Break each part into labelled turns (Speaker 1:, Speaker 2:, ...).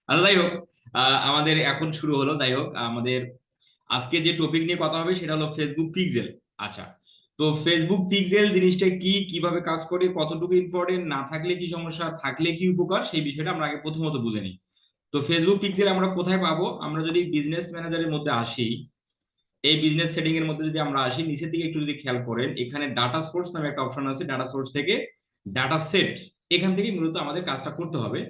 Speaker 1: যাই হোক, আমাদের এখন শুরু হলো। যাই হোক, আমাদের আজকে যে টপিক নিয়ে কথা হবে সেটা হলো ফেসবুক পিক্সেল। আচ্ছা, তো ফেসবুক পিক্সেল জিনিসটা কি, কিভাবে কাজ করে, কতটুকু ইম্পর্টেন্ট, না থাকলে কি সমস্যা, থাকলে কি উপকার, সেই বিষয়টা আমরা আগে প্রথমত বুঝে নিই। তো ফেসবুক পিক্সেল আমরা কোথায় পাবো? আমরা যদি বিজনেস ম্যানেজারের মধ্যে আসি, এই বিজনেস সেটিং এর মধ্যে যদি আমরা আসি, নিচের দিকে একটু যদি খেয়াল করেন, এখানে ডাটা সোর্স নামে একটা অপশন আছে। ডাটা সোর্স থেকে ডাটা সেট, এখান থেকে মূলত আমাদের কাজটা করতে হবে।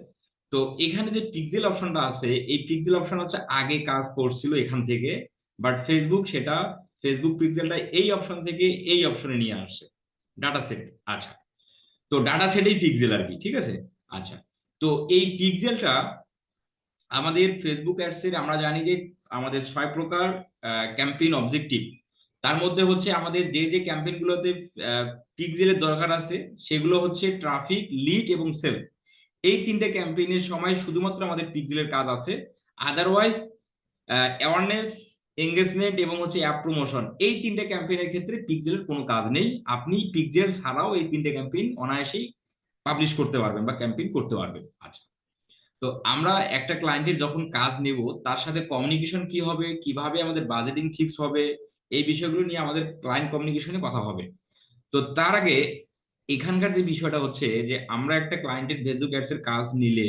Speaker 1: তো এখানে যে পিক্সেল অপশনটা আছে, এই পিক্সেল অপশন হচ্ছে আগে কাজ করছিল এখান থেকে, বাট ফেসবুক সেটা, ফেসবুক পিক্সেলটা এই অপশন থেকে এই অপশনে নিয়ে আসছে, ডাটা সেট। আচ্ছা, তো ডাটা সেটেই পিক্সেল আর কি, ঠিক আছে। আচ্ছা, তো এই পিক্সেলটা আমাদের ফেসবুক অ্যাডস এর, আমরা জানি যে আমাদের 6 প্রকার ক্যাম্পেইন অবজেক্টিভ। তার মধ্যে হচ্ছে আমাদের যে যে ক্যাম্পেইন গুলোতে পিক্সেলের দরকার আছে, সেগুলো হচ্ছে ট্রাফিক, লিড এবং সেলস। এই তিনটে ক্যাম্পেইনের সময় শুধুমাত্র আমাদের পিক্সেলের কাজ আছে। আদারওয়াইজ অ্যাওয়ারনেস, এঙ্গেজমেন্ট এবং হচ্ছে অ্যাপ প্রমোশন, এই তিনটে ক্যাম্পেইনের ক্ষেত্রে পিক্সেলের কোনো কাজ নেই। আপনি পিক্সেল ছাড়াও এই তিনটে ক্যাম্পেইন অনায়াসেই পাবলিশ করতে পারবেন বা ক্যাম্পেইন করতে পারবেন। আচ্ছা, তো আমরা একটা ক্লায়েন্টের যখন কাজ নেব, তার সাথে কমিউনিকেশন কি হবে, কিভাবে আমাদের বাজেটিং ফিক্স হবে, এই বিষয়গুলো নিয়ে আমাদের ক্লায়েন্ট কমিউনিকেশনে কথা হবে। তো তার আগে এখানকার যে বিষয়টা হচ্ছে যে আমরা একটা ক্লায়েন্টের ফেসবুক অ্যাডস এর কাজ নিলে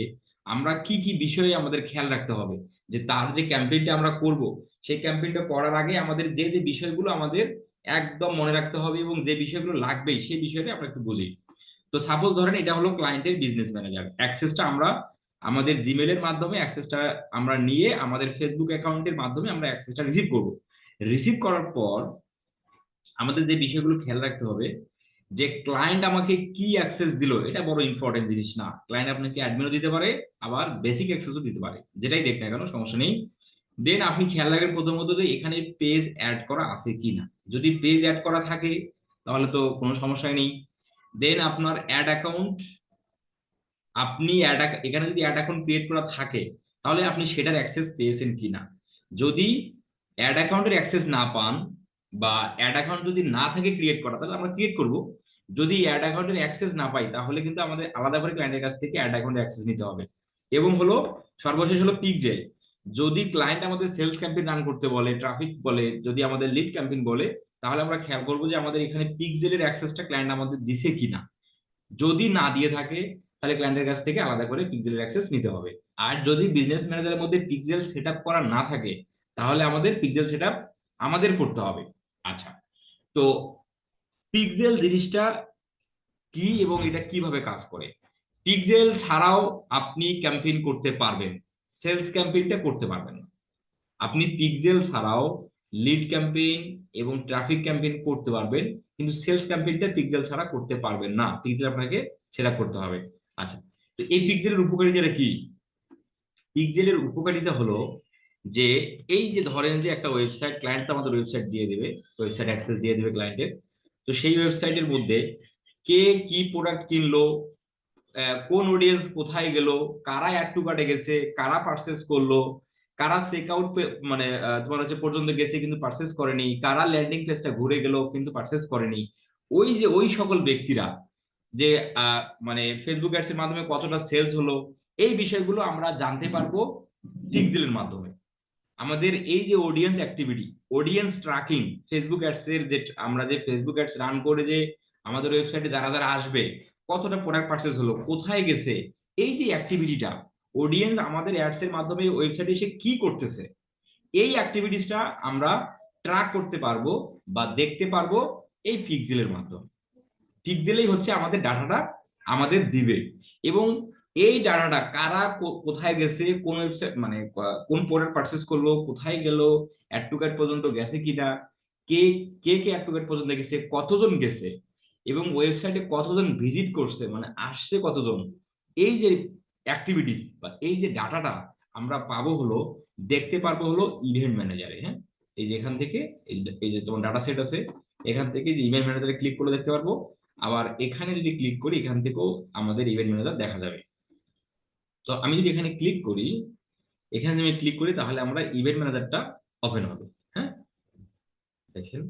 Speaker 1: আমরা কি কি বিষয়ে আমাদের খেয়াল রাখতে হবে, যে তার যে ক্যাম্পেইনটা আমরা করব, সেই ক্যাম্পেইনটা করার আগে আমাদের যে যে বিষয়গুলো আমাদের একদম মনে রাখতে হবে এবং যে বিষয়গুলো লাগবেই, সেই বিষয়টা আমরা একটু বুঝি। তো সাপোজ ধরেন এটা হলো ক্লায়েন্টের বিজনেস ম্যানেজার, অ্যাক্সেসটা আমরা আমাদের জিমেলের মাধ্যমে অ্যাক্সেসটা আমরা নিয়ে আমাদের ফেসবুক অ্যাকাউন্টের মাধ্যমে আমরা অ্যাক্সেসটা রিসিভ করব। রিসিভ করার পর আমাদের যে বিষয়গুলো খেয়াল রাখতে হবে, যে ক্লায়েন্ট আমাকে কি অ্যাক্সেস দিল, এটা বড় ইম্পর্টেন্ট জিনিস না। ক্লায়েন্ট আপনাকে অ্যাডমিনও দিতে পারে, আবার বেসিক অ্যাক্সেসও দিতে পারে, যেটাই দেখ না কেন সমস্যা নেই। দেন আপনি খেয়াল রাখবেন প্রথমত যে এখানে পেজ অ্যাড করা আছে কিনা। যদি পেজ অ্যাড করা থাকে তাহলে তো কোনো সমস্যাই নেই। দেন আপনার অ্যাড অ্যাকাউন্ট, আপনি এখানে যদি অ্যাড অ্যাকাউন্ট ক্রিয়েট করা থাকে, তাহলে আপনি সেটার অ্যাক্সেস পেয়েছেন কিনা। যদি অ্যাড অ্যাকাউন্টের অ্যাক্সেস না পান, বা অ্যাড অ্যাকাউন্ট যদি না থাকে ক্রিয়েট করা, তাহলে আমরা ক্রিয়েট করব। যদি অ্যাড অ্যাকাউন্টের অ্যাক্সেস না পাই, তাহলে কিন্তু আমাদের আলাদা করে ক্লায়েন্টের কাছ থেকে অ্যাড অ্যাকাউন্টের অ্যাক্সেস নিতে হবে। এবং হলো সর্বশেষ হলো পিকজেল। যদি ক্লায়েন্ট আমাদের সেলস ক্যাম্পেইন রান করতে বলে, ট্রাফিক বলে, যদি আমাদের লিড ক্যাম্পেইন বলে, তাহলে আমরা খেয়াল করবো যে আমাদের এখানে পিকজেলের অ্যাক্সেসটা ক্লায়েন্ট আমাদের দিছে কিনা। যদি না দিয়ে থাকে, তাহলে ক্লায়েন্টের কাছ থেকে আলাদা করে পিক্সেলের অ্যাক্সেস নিতে হবে। আর যদি বিজনেস ম্যানেজারের মধ্যে পিক্সেল সেটআপ করা না থাকে, তাহলে আমাদের পিক্সেল সেটআপ আমাদের করতে হবে। আচ্ছা, তো পিক্সেল জিনিসটা কি এবং এটা কিভাবে কাজ করে? পিক্সেল ছাড়াও আপনি ক্যাম্পেইন করতে পারবেন, সেলস ক্যাম্পেইনটা করতে পারবেন না। আপনি পিক্সেল ছাড়াও লিড ক্যাম্পেইন এবং ট্রাফিক ক্যাম্পেইন করতে পারবেন, কিন্তু সেলস ক্যাম্পেইনটা পিক্সেল ছাড়া করতে পারবেন না। পিক্সেল আপনাকে সেটা করতে হবে। আচ্ছা, তো এই পিক্সেলের উপকারিতাটা কি? পিক্সেলের উপকারিতা হলো যে, এই যে ধরেন যে একটা ওয়েবসাইট, ক্লায়েন্ট তো আমাদের ওয়েবসাইট দিয়ে দেবে, ওয়েবসাইট অ্যাক্সেস দিয়ে দেবে ক্লায়েন্টের। তো সেই ওয়েবসাইটের মধ্যে কে কি প্রোডাক্ট কিনলো, কোন অডিয়েন্স কোথায় গেল, কারা অ্যাড টু কার্টে গেছে, কারা পারচেস করলো, কারা চেক আউট, মানে তোমার হচ্ছে পর্যন্ত গেছে কিন্তু পারচেস করেনি, কারা ল্যান্ডিং পেজটা ঘুরে গেল কিন্তু পারচেস করেনি, ওই যে ওই সকল ব্যক্তিরা যে আহ, মানে ফেসবুক অ্যাডস এর মাধ্যমে কতটা সেলস হলো, এই বিষয়গুলো আমরা জানতে পারবো পিক্সেলের মাধ্যমে। আমাদের এই যে audience activity, audience tracking, Facebook ads এর যে আমরা যে ফেসবুক অ্যাডস রান করে যে আমাদের ওয়েবসাইটে যারা যারা আসবে, কতটা প্রোডাক্ট পারচেস হলো, কোথায় গেছে, এই যে অ্যাক্টিভিটিটা, অডিয়েন্স আমাদের অ্যাডস এর মাধ্যমে ওয়েবসাইটে এসে কি করতেছে, এই অ্যাক্টিভিটিসটা আমরা ট্র্যাক করতে পারবো বা দেখতে পারবো এই পিক্সেলের মাধ্যমে। পিক্সেলেই হচ্ছে আমাদের ডাটাটা আমাদের দিবে। এবং এই ডাটাটা কারা কোথায় গেছে, কোন ওয়েবসাইট, মানে কোন প্রোডাক্ট পারচেস করলো, কোথায় গেল, অ্যাড টু কার্ট পর্যন্ত গেছে কিনা, কে কে কে অ্যাড টু কার্ট পর্যন্ত গেছে, কতজন গেছে, এবং ওয়েবসাইটে কতজন ভিজিট করছে, মানে আসছে কতজন, এই যে অ্যাক্টিভিটিস বা এই যে ডাটাটা আমরা পাবো হলো, দেখতে পারবো হলো ইভেন্ট ম্যানেজারে। হ্যাঁ, এই যে এখান থেকে, এই যে তোমার ডাটা সেট আছে, এখান থেকে যে ইভেন্ট ম্যানেজারে ক্লিক করে দেখতে পারবো। আবার এখানে যদি ক্লিক করি, এখান থেকেও আমাদের ইভেন্ট ম্যানেজার দেখা যাবে। তো আমি যদি এখানে ক্লিক করি, এখানে যদি আমি ক্লিক করি, তাহলে আমরা ইভেন্ট ম্যানেজারটা ওপেন হবে। হ্যাঁ, দেখেন,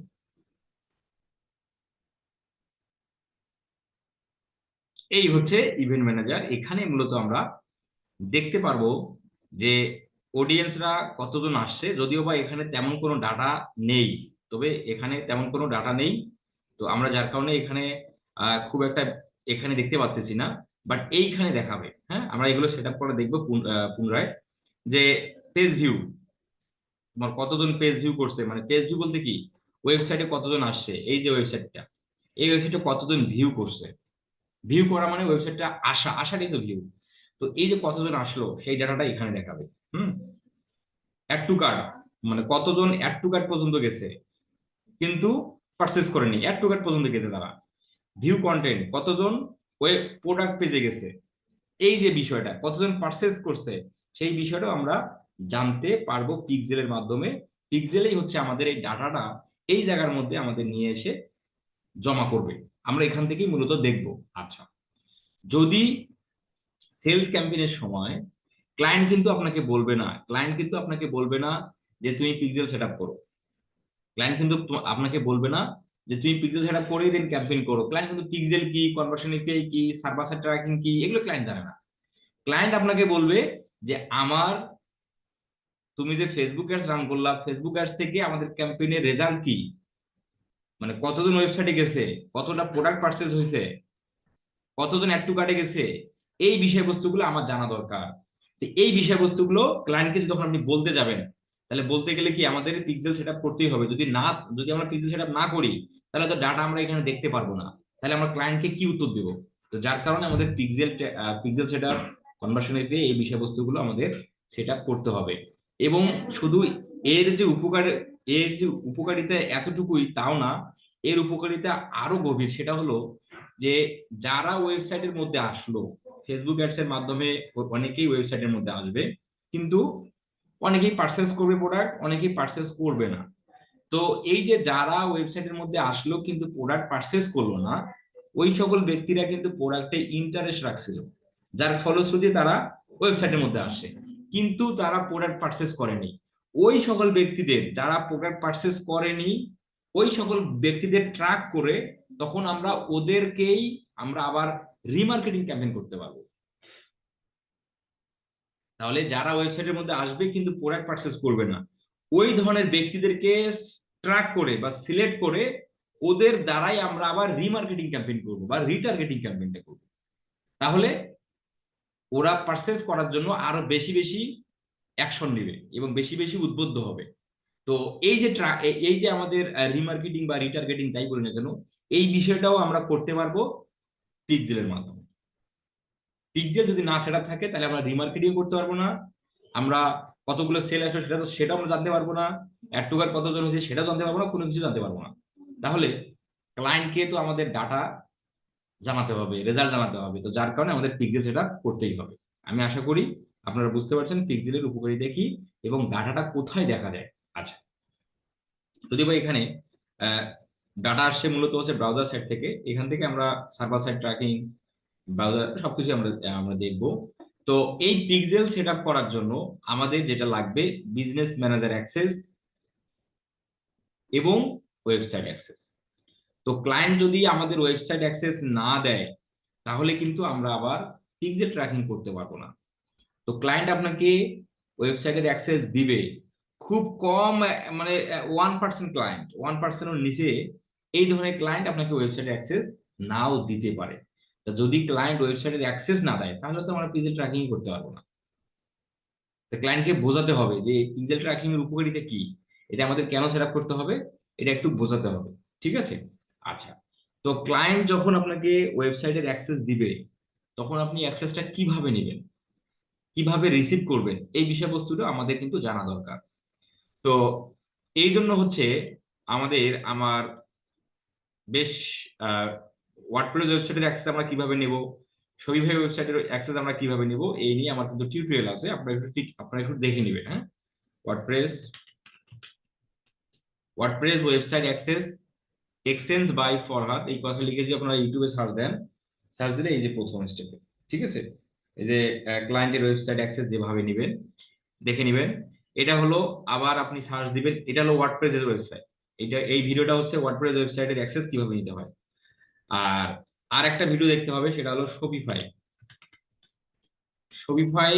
Speaker 1: এই হচ্ছে ইভেন্ট ম্যানেজার। এখানে মূলত আমরা দেখতে পারবো যে অডিয়েন্সরা কতজন আসছে, যদিও বা এখানে তেমন কোনো ডাটা নেই, তবে এখানে তেমন কোনো ডাটা নেই, তো আমরা যার কারণে এখানে খুব একটা এখানে দেখতে পাচ্ছি না, বাট এইখানে দেখাবে। হ্যাঁ, আমরা এগুলো সেট আপ করে দেখবো পুনরায়, যে পেজ ভিউ, তোমার কতজন পেজ ভিউ করছে, মানে পেজ ভিউ বলতে কি, ওয়েবসাইটে কতজন আসছে, এই যে ওয়েবসাইটটা, এই ওয়েবসাইটে কতজন ভিউ করছে, ভিউ করা মানে ওয়েবসাইটটা আসাটাই তো ভিউ। তো এই যে কতজন আসলো সেই ডাটাটা এখানে দেখাবে। হুম, অ্যাড টু কার্ট, মানে কতজন অ্যাড টু কার্ট পর্যন্ত গেছে কিন্তু পারচেস করেনি, অ্যাড টু কার্ট পর্যন্ত গেছে তারা। ভিউ কন্টেন্ট, কতজন ওয়েব প্রোডাক্ট পেজে গেছে, এই যে বিষয়টা কতজন পারচেস করছে, সেই বিষয়টাও আমরা জানতে পারবো পিক্সেলের মাধ্যমে। পিক্সেলেই হচ্ছে আমাদের এই ডাটাটা এই জায়গার মধ্যে আমাদের নিয়ে এসে জমা করবে, আমরা এখান থেকেই মূলত দেখব। আচ্ছা, যদি সেলস ক্যাম্পেইনের সময় ক্লায়েন্ট কিন্তু আপনাকে বলবে না, ক্লায়েন্ট কিন্তু আপনাকে বলবে না যে তুমি পিক্সেল সেট আপ করো, ক্লায়েন্ট কিন্তু আপনাকে বলবে না যে তুমি পিক্সেল সেট আপ করেই দেন ক্যাম্পেইন করো। ক্লায়েন্ট কিন্তু পিক্সেল কি, কনভার্সন এপিআই কি, সার্ভার সাইড ট্র্যাকিং কি, এগুলো ক্লায়েন্ট জানে না। ক্লায়েন্ট আপনাকে বলবে যে আমার, তুমি যে ফেসবুক অ্যাডস রান করলা, ফেসবুক অ্যাডস থেকে আমাদের ক্যাম্পেইনের রেজাল্ট কি, মানে কতজন ওয়েবসাইটে গেছে, কতটা প্রোডাক্ট পারচেজ হয়েছে, কতজন অ্যাড টু কার্টে গেছে, এই বিষয়বস্তুগুলো আমার জানা দরকার। তো এই বিষয়বস্তুগুলো ক্লায়েন্টকে যখন আপনি বলতে যাবেন, তাহলে বলতে গেলে কি আমাদের পিক্সেল সেটআপ করতেই হবে। যদি আমরা পিক্সেল সেটআপ না করি, তাহলে তো ডাটা আমরা এখানে দেখতে পারবো না, তাহলে আমরা ক্লায়েন্টকে কি উত্তর দেবো? তো যার কারণে আমাদের পিক্সেল সেটআপ, কনভার্সন এপিআই, এই বিষয়বস্তুগুলো আমাদের সেটআপ করতে হবে। এবং শুধু এর যে উপকার, এর যে উপকারিতা এতটুকুই তাও না, এর উপকারিতা আরো গভীর। সেটা হলো যে যারা ওয়েবসাইটের মধ্যে আসলো, ফেসবুক অ্যাডস এর মাধ্যমে অনেকেই ওয়েবসাইটের মধ্যে আসবে, কিন্তু অনেকেই পারচেস করবে প্রোডাক্ট, অনেকেই পারচেস করবে না। তো এই যে যারা ওয়েবসাইটের মধ্যে আসলো কিন্তু প্রোডাক্ট পারচেস করলো না, ওই সকল ব্যক্তিরা কিন্তু প্রোডাক্টে ইন্টারেস্ট রাখছিল, যার ফলশ্রুতি তারা ওয়েবসাইটের মধ্যে আসে, কিন্তু তারা প্রোডাক্ট পারচেস করেনি। ওই সকল ব্যক্তিদের যারা প্রোডাক্ট পারচেস করেনি, ওই সকল ব্যক্তিদের ট্র্যাক করে তখন আমরা ওদেরকেই আমরা আবার রিমার্কেটিং ক্যাম্পেইন করতে পারবো। তাহলে যারা ওয়েবসাইটের মধ্যে আসবে কিন্তু প্রোডাক্ট পারচেস করবে না, ওই ধরনের ব্যক্তিদেরকে ট্র্যাক করে বা সিলেক্ট করে ওদের দ্বারাই আমরা আবার রিমার্কেটিং ক্যাম্পেইন করব বা রিটার্গেটিং ক্যাম্পেইনটা করব। তাহলে ওরা পারচেস করার জন্য আরো বেশি বেশি অ্যাকশন নেবে এবং বেশি বেশি উদ্বুদ্ধ হবে। তো এই যে আমাদের রিমার্কেটিং বা রিটার্গেটিং যাই বলি না কেন, এই বিষয়টাও আমরা করতে পারবো পিক্সেলের মাধ্যমে। পিক্সেল যদি না সেটআপ থাকে তাহলে আমরা রিমার্কেটিং করতে পারবো না, আমরা কতগুলো সেল আসবে সেটা আমরা জানতে পারবো না, অ্যাড টু কার্ট কতজন হয়েছে সেটা জানতে পারবো না, কোনো কিছু জানতে পারবো না। তাহলে ক্লায়েন্টকে তো আমাদের ডাটা জানাতে হবে, রেজাল্ট জানাতে হবে, তো যার কারণে আমাদের পিক্সেল সেটআপ করতেই হবে। আমি আশা করি আপনারা বুঝতে পারছেন পিক্সেলের উপকারিতা কি এবং ডাটাটা কোথায় দেখা যায়। আচ্ছা, যদি বা এখানে ডাটা আসছে মূলত হচ্ছে ব্রাউজার সাইড থেকে, এখান থেকে আমরা সার্ভার সাইড ট্র্যাকিং, ব্রাউজার সবকিছু আমরা আমরা দেখব। তো এই পিক্সেল সেটআপ করার জন্য আমাদের যেটা লাগবে, বিজনেস ম্যানেজার অ্যাক্সেস এবং ওয়েবসাইট অ্যাক্সেস। তো ক্লায়েন্ট যদি আমাদের ওয়েবসাইট অ্যাক্সেস না দেয়, তাহলে কিন্তু আমরা আবার পিক্সেল ট্র্যাকিং করতে পারবো না। তো ক্লায়েন্ট আপনাকে ওয়েবসাইটের অ্যাক্সেস দিবে খুব কম, মানে 1% ক্লায়েন্ট, 1%-এর নিচে এই ধরনের ক্লায়েন্ট আপনাকে ওয়েবসাইটে অ্যাক্সেস নাও দিতে পারে। তো যদি ক্লায়েন্ট ওয়েবসাইটের অ্যাক্সেস না দেয়, তাহলে তো আমরা পিক্সেল ট্র্যাকিং করতে পারবো না। তো ক্লায়েন্টকে বোঝাতে হবে যে পিক্সেল ট্র্যাকিং এর উপকারিতা কি, এটা আমাদের কেন সেট আপ করতে হবে, এটা একটু বোঝাতে হবে। ঠিক আছে? আচ্ছা, তো ক্লায়েন্ট যখন আপনাকে ওয়েবসাইটের অ্যাক্সেস দিবে, তখন আপনি অ্যাক্সেসটা কিভাবে নেবেন, কিভাবে রিসিভ করবেন, এই বিষয়বস্তুটা আমাদের কিন্তু জানা দরকার। তো এই জন্য হচ্ছে আমার বেশ ওয়ার্ডপ্রেস ওয়েবসাইটের অ্যাক্সেস আমরা কিভাবে নেব, শপিফাই ওয়েবসাইটের অ্যাক্সেস আমরা কিভাবে নেব, এই নিয়ে আমার কিন্তু টিউটোরিয়াল আছে, আপনারা একটু দেখে নেবেন। হ্যাঁ, WordPress WordPress website access exchange by Farhad, এই কথা লিখে যদি আপনারা ইউটিউবে সার্চ দেন, সার্চ দিলে এই যে প্রথম স্টেপে, ঠিক আছে, এই যে ক্লায়েন্টের ওয়েবসাইট অ্যাক্সেস যেভাবে নেবেন দেখে নেবেন। এটা হলো, আবার আপনি সার্চ দিবেন, এটা হলো ওয়ার্ডপ্রেসের ওয়েবসাইট, এই ভিডিওটা হচ্ছে ওয়ার্ডপ্রেস ওয়েবসাইটের অ্যাক্সেস কিভাবে নিতে হয়। আর আর একটা ভিডিও দেখতে হবে, সেটা হলো Shopify. Shopify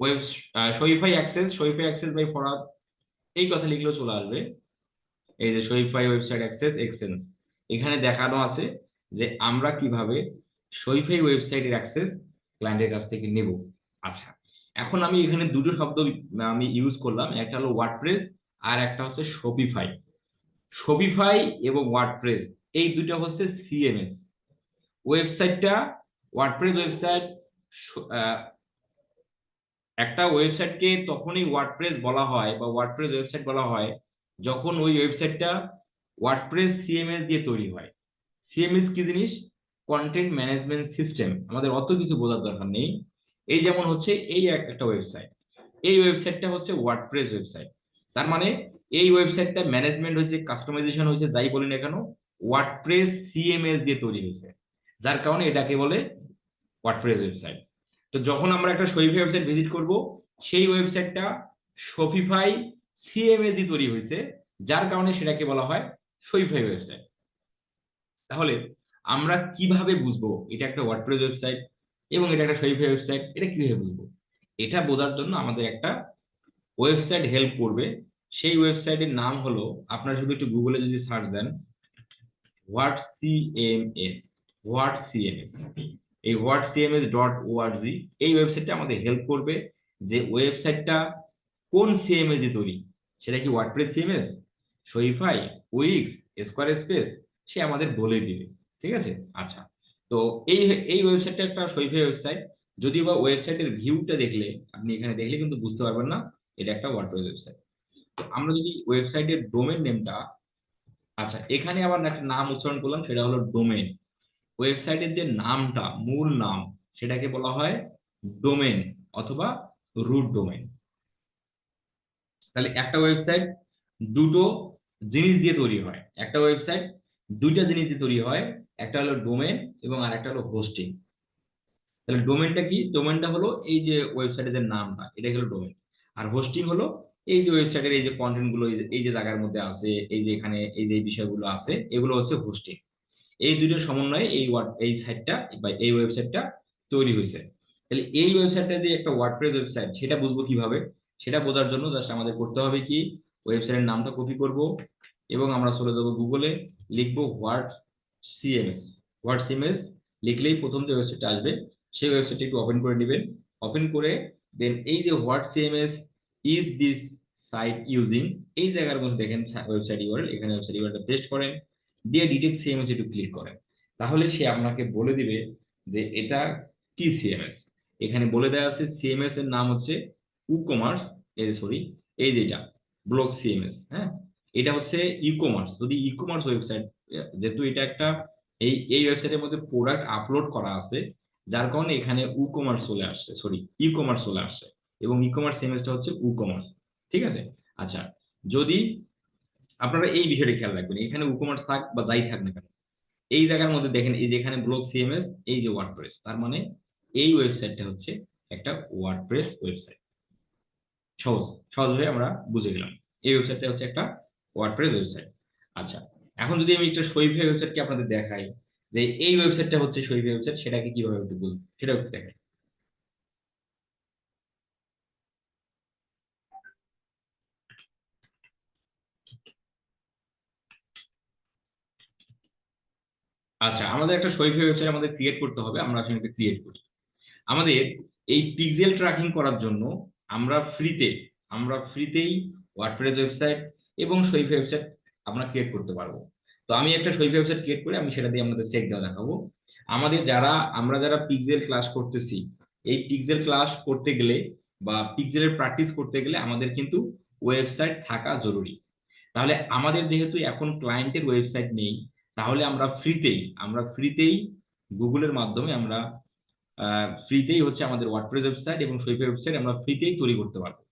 Speaker 1: web Shopify access by Farhad, এই কথা লিখলেও চলে আসবে। এই যে শরীফাই ওয়েবসাইট অ্যাক্সেস এক্সচেঞ্জ, এখানে দেখানো আছে যে আমরা কিভাবে শরীফাই ওয়েবসাইটের অ্যাক্সেস ক্লায়েন্টের কাছ থেকে নেব। আচ্ছা, এখন আমি এখানে দুটো শব্দ আমি ইউজ করলাম, একটা হলো ওয়ার্ডপ্রেস আর একটা হচ্ছে শপিফাই। শপিফাই এবং ওয়ার্ডপ্রেস এই দুটো হচ্ছে সিএমএস ওয়েবসাইটটা। ওয়ার্ডপ্রেস ওয়েবসাইট, একটা ওয়েবসাইটকে তখনই ওয়ার্ডপ্রেস বলা হয় বা ওয়ার্ডপ্রেস ওয়েবসাইট বলা হয় যখন ওই ওয়েবসাইটটা ওয়ার্ডপ্রেস সিএমএস দিয়ে তৈরি হয়। সিএমএস কি জিনিস? Content management system. আমাদের অত কিছু বোঝার দরকার নেই। এই যেমন হচ্ছে এই একটা ওয়েবসাইট, এই ওয়েবসাইটটা হচ্ছে ওয়ার্ডপ্রেস ওয়েবসাইট। তার মানে এই ওয়েবসাইটটা ম্যানেজমেন্ট হয়েছে, কাস্টমাইজেশন হয়েছে, যাই বলি না কেন, ওয়ার্ডপ্রেস সিএমএস দিয়ে তৈরি হয়েছে, যার কারণে এটাকে বলে ওয়ার্ডপ্রেস ওয়েবসাইট। তো যখন আমরা একটা শপিফাই ওয়েবসাইট ভিজিট করব, সেই ওয়েবসাইটটা শপিফাই সিএমএস দিয়ে তৈরি হয়েছে, যার কারণে সেটাকে বলা হয় শপিফাই ওয়েবসাইট। তাহলে আমরা কিভাবে বুঝবো এটা একটা ওয়ার্ডপ্রেস ওয়েবসাইট এবং এটা একটা শপিফাই ওয়েবসাইট? এটা কিভাবে বুঝবো? এটা বোঝার জন্য আমাদের একটা ওয়েবসাইট হেল্প করবে। সেই ওয়েবসাইটের নাম হলো, আপনারা শুধু একটু গুগলে যদি সার্চ দেন হোয়াট সিএমএস, হোয়াট সিএমএস, এই হোয়াট সিএমএস ডট ওআরজি, এই ওয়েবসাইটটা আমাদের হেল্প করবে যে ওয়েবসাইটটা কোন সিএমএস এ তৈরি। সেটা কি WordPress CMS, Shopify, Wix, Squarespace, সে আমাদের বলে দিবে। ঠিক আছে? আচ্ছা, তো এই এই ওয়েবসাইটটা একটা শপিফাই ওয়েবসাইট, যদিও বা ওয়েবসাইটের ভিউটা দেখলে, আপনি এখানে দেখলে কিন্তু বুঝতে পারবেন না এটা একটা ওয়ার্ডপ্রেস ওয়েবসাইট। তো আমরা যদি ওয়েবসাইটের ডোমেন নেমটা, আচ্ছা এখানে আবার একটা নাম উচ্চারণ করলাম, সেটা হলো ডোমেন। ওয়েবসাইটের যে নামটা, মূল নাম, সেটাকে বলা হয় ডোমেন অথবা রুট ডোমেন। তাহলে একটা ওয়েবসাইট দুটো জিনিস দিয়ে তৈরি হয়, একটা ওয়েবসাইট দুইটা জিনিস দিয়ে তৈরি হয়, একটা হলো ডোমেন এবং আর একটা হলো হোস্টিং। তাহলে ডোমেনটা কি? ডোমেনটা হলো এই যে ওয়েবসাইটের যে নামটা, এটা হলো ডোমেন। আর হোস্টিং হলো এই যে ওয়েবসাইটের এই যে কন্টেন্ট গুলো, এই যে জায়গার মধ্যে আছে, এই যে এখানে এই যে বিষয়গুলো আছে, এগুলো হচ্ছে হোস্টিং। এই দুইটার সমন্বয়ে এই সাইটটা বা এই ওয়েবসাইটটা তৈরি হয়েছে। তাহলে এই ওয়েবসাইটটা যে একটা ওয়ার্ডপ্রেস ওয়েবসাইট, সেটা বুঝবো কিভাবে? সেটা বোঝার জন্য জাস্ট আমাদের করতে হবে কি, ওয়েবসাইটের নামটা কপি করব এবং আমরা চলে যাব গুগলে, লিখবো হোয়াট সিএমএস। হোয়াট সিএমএস লিখলেই প্রথম যে ওয়েবসাইটটা আসবে, সেই ওয়েবসাইটটা একটু ওপেন করে নেবেন। ওপেন করে দেন এই যে what CMS is this site using, এই জায়গার মধ্যে দেখেন ওয়েবসাইট ইউআরএল, এখানে ওয়েবসাইট ইউআরএল পেস্ট করেন, দিয়ে ডিটেক্ট সিএমএস একটু ক্লিক করেন। তাহলে সে আপনাকে বলে দিবে যে এটা কি সিএমএস। এখানে বলে দেওয়া আছে সিএমএস এর নাম হচ্ছে ই কমার্স, সরি, এই যেটা ব্লক সিএমএস। হ্যাঁ, এটা হচ্ছে ই কমার্স। যদি ই কমার্স ওয়েবসাইট, যেহেতু এটা একটা এই ওয়েবসাইটের মধ্যে প্রোডাক্ট আপলোড করা আছে, যার কারণে এখানে ই কমার্স চলে আসছে, সরি ই কমার্স চলে আসছে, এবং ই কমার্স সিএমএসটা হচ্ছে ই কমার্স। ঠিক আছে? আচ্ছা, যদি আপনারা এই বিষয়টা খেয়াল রাখবেন, এখানে ই কমার্স থাক বা যাই থাক না কেন, এই জায়গার মধ্যে দেখেন এই যে এখানে ব্লগ সিএমএস, এই যে ওয়ার্ডপ্রেস, তার মানে এই ওয়েবসাইটটা হচ্ছে একটা ওয়ার্ডপ্রেস ওয়েবসাইট। সহজ সহজভাবে আমরা বুঝে গেলাম এই ওয়েবসাইটটা হচ্ছে একটা ওয়ার্ডপ্রেস ওয়েবসাইট। আচ্ছা, এখন যদি আমি একটা শপিফাই ওয়েবসাইটকে আপনাদের দেখাই যে এই ওয়েবসাইটটা হচ্ছে শপিফাই ওয়েবসাইট, সেটাকে কিভাবে একটু বুঝবো সেটা একটু দেখাই। আচ্ছা, আমাদের একটা শপিফাই ওয়েবসাইট আমাদের ক্রিয়েট করতে হবে, আমরা আসলে ক্রিয়েট করি। আমাদের এই পিক্সেল ট্র্যাকিং করার জন্য আমরা ফ্রিতেই ওয়ার্ডপ্রেস ওয়েবসাইট এবং শপিফাই ওয়েবসাইট আমরা ক্রিয়েট করতে পারবো। তো আমি একটা শপিফাই ওয়েবসাইট ক্রিয়েট করে আমি সেটা দিয়ে আমাদের চেক দেওয়া দেখাবো। আমরা যারা পিক্সেল ক্লাস করতেছি, এই পিক্সেল ক্লাস করতে গেলে বা পিক্সেলের প্র্যাকটিস করতে গেলে আমাদের কিন্তু ওয়েবসাইট থাকা জরুরি। তাহলে আমাদের যেহেতু এখন ক্লায়েন্টের ওয়েবসাইট নেই, তাহলে আমরা ফ্রিতেই গুগলের মাধ্যমে আমরা ফ্রিতেই হচ্ছে আমাদের ওয়ার্ডপ্রেস ওয়েবসাইট এবং শপিফাই ওয়েবসাইট আমরা ফ্রিতেই তৈরি করতে পারবো।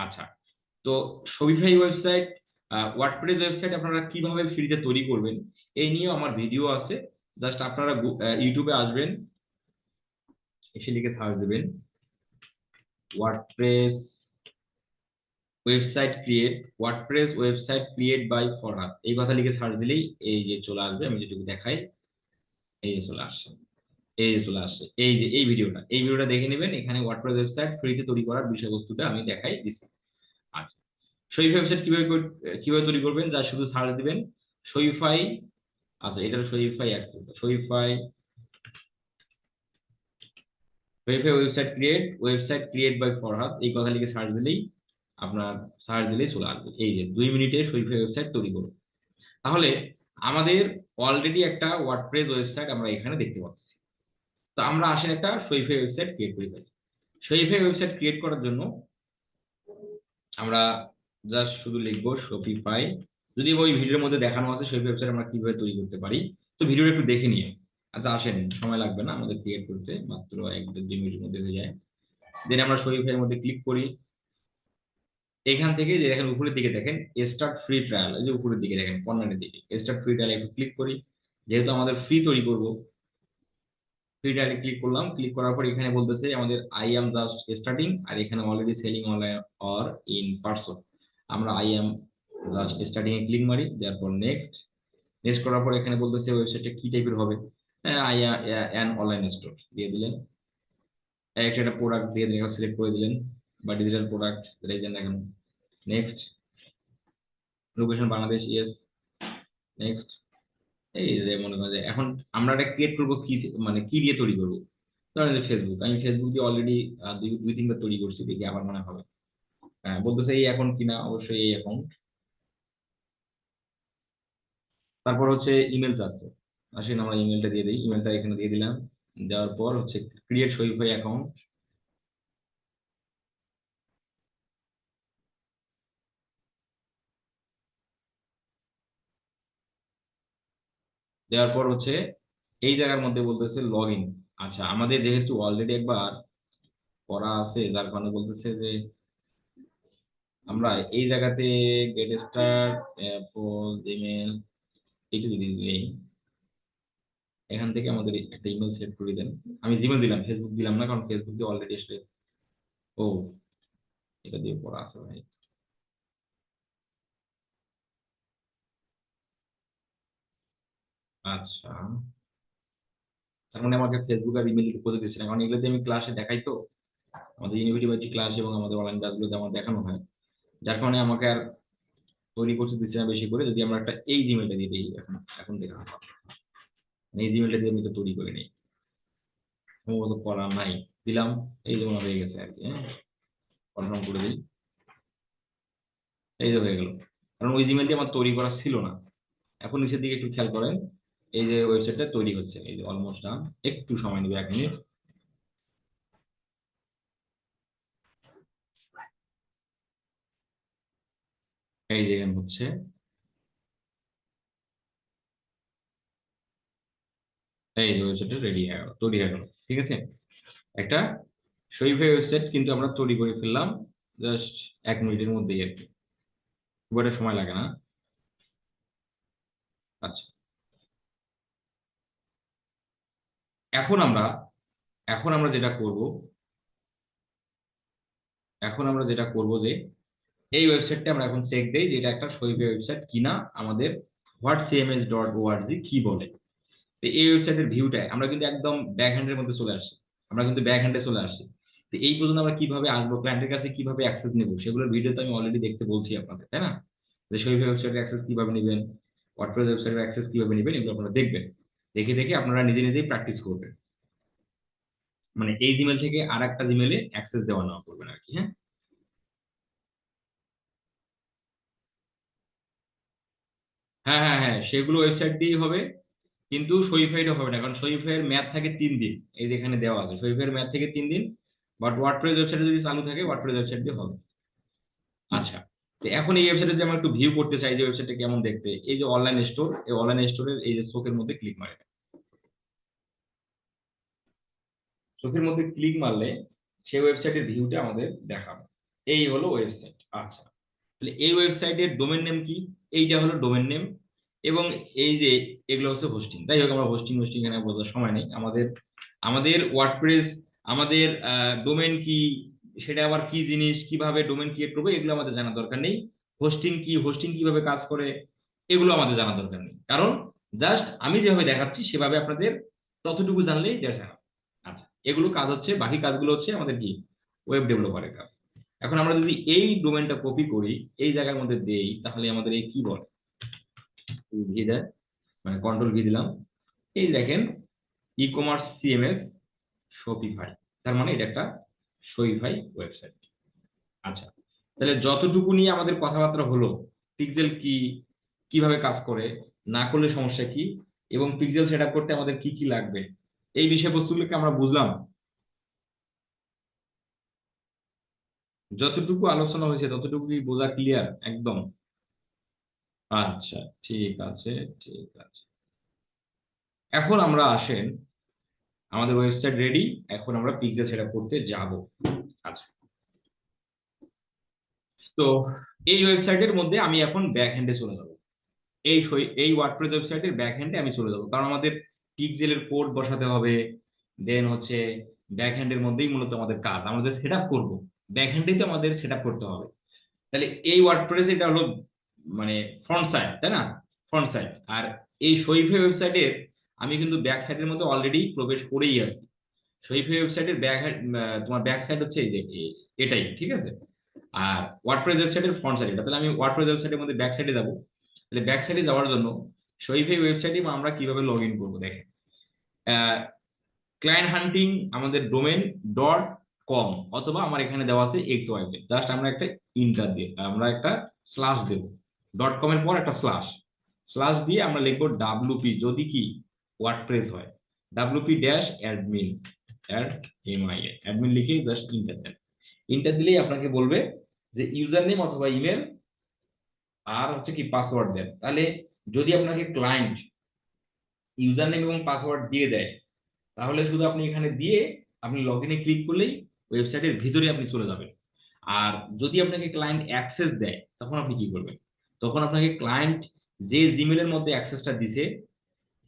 Speaker 1: আচ্ছা, তো শপিফাই ওয়েবসাইট, ওয়ার্ডপ্রেস ওয়েবসাইট আপনারা কিভাবে ফ্রিতে তৈরি করবেন এই নিয়েও আমার ভিডিও আছে। জাস্ট আপনারা ইউটিউবে আসবেন, এসে লিখে সার্চ দেবেন WordPress website create by Farhad, এই কথা লিখে সার্চ দিলেই এই যে চলে আসবে। আমি যেটুকু দেখাই, এই যে চলে আসছে। এই যে চলে আসছে, এই যে এই ভিডিওটা দেখে নেবেন। এখানে ওয়ার্ডপ্রেস ওয়েবসাইট ফ্রিতে তৈরি করার বিষয়বস্তুটা আমি দেখাই দিচ্ছি। আচ্ছা, শরীফাই ওয়েবসাইট কিভাবে তৈরি করবেন, যা শুধু সার্চ দিবেন শরীফাই। আচ্ছা, এটা Shopify access, Shopify website create by Farhad, এই কথা লিখে সার্চ দিলেই আপনার সার্চ দিলেই চলে আসবে। এই যে 2 মিনিটে শরীফাই ওয়েবসাইট তৈরি করুন। তাহলে আমাদের অলরেডি একটা ওয়ার্ডপ্রেস ওয়েবসাইট আমরা এখানে দেখতে পাচ্ছি। তো আমরা আসলে একটা শরীফাই ওয়েবসাইট ক্রিয়েট করে ফেলি। শরীফাই ওয়েবসাইট ক্রিয়েট করার জন্য আমরা জাস্ট শুধু লিখবো শপিফাই। যদি ওই ভিডিওর মধ্যে দেখানো আছে শরীফাই ওয়েবসাইট আমরা কিভাবে তৈরি করতে পারি, তো ভিডিওটা একটু দেখে নিয়ে। আচ্ছা আসেন, সময় লাগবে না আমাদের ক্রিয়েট করতে, মাত্র 1-2 মিনিটের মধ্যে হয়ে যায়। দেন আমরা শরীফাই এর মধ্যে ক্লিক করি। এখান থেকে যে দেখেন উপরের দিকে দেখেন স্টার্ট ফ্রি ট্রায়াল, এই যে উপরের দিকে দেখেন কর্নারের দিকে স্টার্ট ফ্রি ট্রায়াল, একটু ক্লিক করি। যেহেতু আমাদের ফ্রি তৈরি করব, ফ্রি ট্রায়ালে ক্লিক করলাম। ক্লিক করার পর এখানে বলতেছে আমাদের আই এম জাস্ট স্টার্টিং, আর এখানে already selling online or in person. আমরা আই এম জাস্ট স্টার্টিং এ ক্লিক মারি, তারপর নেক্সট। নেক্সট করার পর এখানে বলতেছে ওয়েবসাইটটা কি টাইপের হবে। আই অ্যান অনলাইন স্টোর দিয়ে দিলেন, একটা প্রোডাক্ট দিয়ে দিলেন, সিলেক্ট করে দিলেন, বা ডিজিটাল প্রোডাক্ট যেটাই দেন না কেন। Next, location Bangladesh, yes, next. এই যে মনে করেন যে এখন আমরা এটা ক্রিয়েট করবো কি মানে কি দিয়ে তৈরি করবো। ধরেন যে ফেসবুক, আমি ফেসবুক দিয়ে অলরেডি দুই তিনবার তৈরি করছি, দেখি আবার মনে হবে। হ্যাঁ, বলতেছে এই অ্যাকাউন্ট কিনা, অবশ্যই এই অ্যাকাউন্ট। তারপর হচ্ছে ইমেল চাচ্ছে, আসেন আমরা ইমেলটা দিয়ে দিই। ইমেলটা এখানে দিয়ে দিলাম। দেওয়ার পর হচ্ছে ক্রিয়েট শরীফাই অ্যাকাউন্ট। দেওয়ার পর হচ্ছে এই জায়গার মধ্যে বলতেছে লগ ইন। আচ্ছা, আমাদের যেহেতু অলরেডি একবার করা আছে, যার কারণে বলতেছে যে আমরা এই জায়গাতে গেট স্টার্ট ফর ইমেল এইটুকু দিয়ে দিই। এখান থেকে আমাদের একটা ইমেল সেট করে দেন। আমি জিমেল দিলাম, ফেসবুক দিলাম না, কারণ ফেসবুক দিয়ে অলরেডি আসলে ও এটা দিয়ে পড়া আছে ভাই। আচ্ছা, তার মানে আমাকে ফেসবুক আর ইমেল দিতে করতে দিচ্ছে না, কারণ এগুলো দিয়ে আমি ক্লাসে দেখাই তো, আমাদের ইউনিভার্সিটি ক্লাস এবং আমাদের অনলাইন ক্লাসগুলোতে আমার দেখানো হয়। যার কারণে আমাকে আর তৈরি করতে দিচ্ছে না বেশি করে। যদি আমরা একটা এই জিমেলটা দিয়ে দিই, এখন এখন দেখানো হবে। এই জিমেলটা দিয়ে আমি তো তৈরি করে নিই, সম্ভবত করা নাই। দিলাম, এই যেমন হয়ে গেছে আর কি। হ্যাঁ, কনফার্ম করে দিই। এই যে হয়ে গেল, কারণ ওই জিমেলটি আমার তৈরি করা ছিল না। এখন নিচের দিকে একটু খেয়াল করেন, এই যে ওয়েবসাইটটা তৈরি হচ্ছে, এই যে অলমোস্ট ডান। একটু সময় নেবে, 1 মিনিট। এই যে হচ্ছে, এই যে ওয়েবসাইটটা রেডি হয়ে গেল, তৈরি হয়ে গেল। ঠিক আছে, একটা শরীফের ওয়েবসাইট কিন্তু আমরা তৈরি করে ফেললাম জাস্ট 1 মিনিটের মধ্যেই আর কি, খুব একটা সময় লাগে না। আচ্ছা, এখন আমরা এখন আমরা যেটা করব, যে এই ওয়েবসাইটটা আমরা এখন চেক দেই যে এটা একটা শরীফের ওয়েবসাইট কিনা, আমাদের whatcms.org কি বলে। তো এই ওয়েবসাইটের ভিউটা আমরা কিন্তু একদম ব্যাক হ্যান্ডের মধ্যে চলে আসি, আমরা কিন্তু ব্যাক হ্যান্ডে চলে আসি। তো এই পর্যন্ত আমরা কিভাবে আসবো, ক্লায়েন্টের কাছে কিভাবে অ্যাক্সেস নেবো, সেগুলোর ভিডিও তো আমি অলরেডি দেখতে বলছি আপনাদের, তাই না? যে শরীফ ওয়েবসাইটের অ্যাক্সেস কিভাবে নেবেন, ওয়ার্ডপ্রেস ওয়েবসাইটের অ্যাক্সেস কিভাবে নেবেন, এগুলো আপনারা দেখবেন। দেখে দেখে আপনারা নিজে নিজেই প্র্যাকটিস করবেন, মানে এই জিমেল থেকে আর একটা জিমেলে অ্যাক্সেস দেওয়া নেওয়া করবেন আর কি। হ্যাঁ, হ্যাঁ, হ্যাঁ, হ্যাঁ, সেগুলো ওয়েবসাইট দিয়েই হবে। কিন্তু শরীফাইটা হবে না, কারণ শরীফের মেয়াদ থাকে 3 দিন। এই যে এখানে দেওয়া আছে শরীফের মেয়াদ থেকে 3 দিন। বাট ওয়ার্ডপ্রেস ওয়েবসাইটে যদি চালু থাকে, ওয়ার্ডপ্রেস ওয়েবসাইট দিয়ে হবে। আচ্ছা, তো এখন এই ওয়েবসাইটে যদি আমরা একটু ভিউ করতে চাই যে ওয়েবসাইটটা কেমন দেখতে, এই যে অনলাইন স্টোর, এই অনলাইন স্টোরের এই যে চোখের মধ্যে ক্লিক মারে, চোখের মধ্যে ক্লিক মারলে সেই ওয়েবসাইটের ভিউটা আমাদের দেখাবে। এই হলো ওয়েবসাইট। আচ্ছা, তাহলে এই ওয়েবসাইটের ডোমেন নেম কি? এইটা হলো ডোমেন নেম। এবং এই যে এগুলো হচ্ছে হোস্টিং। যাই হোক, আমরা হোস্টিং হোস্টিং এখানে বোঝার সময় নেই আমাদের। আমাদের ওয়ার্ডপ্রেস, আমাদের ডোমেন কি, সেটা আবার কি জিনিস, কিভাবে ডোমেন ক্রিয়েট করবো, এগুলো আমাদের জানার দরকার নেই। হোস্টিং কি, হোস্টিং কিভাবে কাজ করে, এগুলো আমাদের জানার দরকার নেই। কারণ জাস্ট আমি যেভাবে দেখাচ্ছি সেভাবে আপনাদের ততটুকু জানলেই দ্যাটস এনাফ। আচ্ছা, এগুলো কাজ হচ্ছে, বাকি কাজগুলো হচ্ছে আমাদের কি ওয়েব ডেভেলপারের কাজ। এখন আমরা যদি এই ডোমেনটা কপি করি, এই জায়গার মধ্যে দেই, তাহলে আমাদের এই কি বলে, ভি দেয়, মানে কন্ট্রোল ভি দিলাম, এই দেখেন ই কমার্স সিএমএস শপিফাই, তার মানে এটা একটা শপিফাই ওয়েবসাইট। আচ্ছা, তাহলে যতটুকু নিয়ে আমাদের কথাবার্তা হলো, পিক্সেল কি, কিভাবে কাজ করে, না করলে সমস্যা কি, এবং পিক্সেল সেট আপ করতে আমাদের কি কি লাগবে, এই বিষয়বস্তুগুলোকে আমরা বুঝলাম। যতটুকু আলোচনা হয়েছে ততটুকু কি বোঝা ক্লিয়ার একদম? আচ্ছা, ঠিক আছে, ঠিক আছে। এখন আমরা আসেন, আমাদের ওয়েবসাইট রেডি, এখন আমরা পিক্সেল সেট আপ করতে যাব। আচ্ছা, তো এই ওয়েবসাইটের মধ্যে আমি এখন ব্যাক হ্যান্ডে চলে যাব। এই ওয়ার্ডপ্রেস ওয়েবসাইটের ব্যাক হ্যান্ডে আমি চলে যাব, কারণ আমাদের পিক্সেলের কোড বসাতে হবে, দেন হচ্ছে ব্যাক হ্যান্ডের মধ্যেই মূলত আমাদের কাজ, আমাদের সেট আপ করবো, ব্যাক হ্যান্ডেই তো আমাদের সেট আপ করতে হবে। তাহলে এই ওয়ার্ডপ্রেস এটা হলো মানে ফ্রন্ট সাইড, তাই না, ফ্রন্ট সাইড। আর এই শরীফে ওয়েবসাইটের আমি কিন্তু ব্যাক সাইডের মধ্যে অলরেডি প্রবেশ করেই আছি। শরীফে ওয়েবসাইটের তোমার ব্যাক সাইড হচ্ছে এই যে এটাই, ঠিক আছে। আর ওয়ার্ডপ্রেস ওয়েবসাইটের ফ্রন্ট সাইড এটা, তাহলে আমি ওয়ার্ডপ্রেস ওয়েবসাইটের মধ্যে ব্যাক সাইডে যাবো। তাহলে ব্যাক সাইডে যাওয়ার জন্য শরীফে ওয়েবসাইটে আমরা কিভাবে লগ ইন করবো দেখেন, ক্লায়েন্ট হান্টিং আমাদের ডোমেন ডট কম, অথবা আমার এখানে দেওয়া আছে এক্স ওয়াই জেড, জাস্ট আমরা একটা ইন্টার দিয়ে আমরা একটা স্ল্যাশ দেব, ডট কম এর পর একটা স্ল্যাশ, স্ল্যাশ দিয়ে আমরা লিখবো ডাব্লুপি, যদি কি ওয়ার্ডপ্রেস হয়, ডাব্লুপি ড্যাশ অ্যাডমিন, অ্যাডমিন লিখে জাস্ট ইন্টার দেন। ইন্টার দিলেই আপনাকে বলবে যে ইউজার নেম অথবা ইমেল আর হচ্ছে কি পাসওয়ার্ড দেন। তাহলে যদি আপনাকে ক্লায়েন্ট ইউজার নেম এবং পাসওয়ার্ড দিয়ে দেয়, তাহলে শুধু আপনি এখানে দিয়ে আপনি লগ ইনে ক্লিক করলেই ওয়েবসাইটের ভিতরে আপনি চলে যাবেন। আর যদি আপনাকে ক্লায়েন্ট অ্যাক্সেস দেয়, তখন আপনি কি করবেন, তখন আপনাকে ক্লায়েন্ট যে জিমেলের মধ্যে অ্যাক্সেসটা দিছে,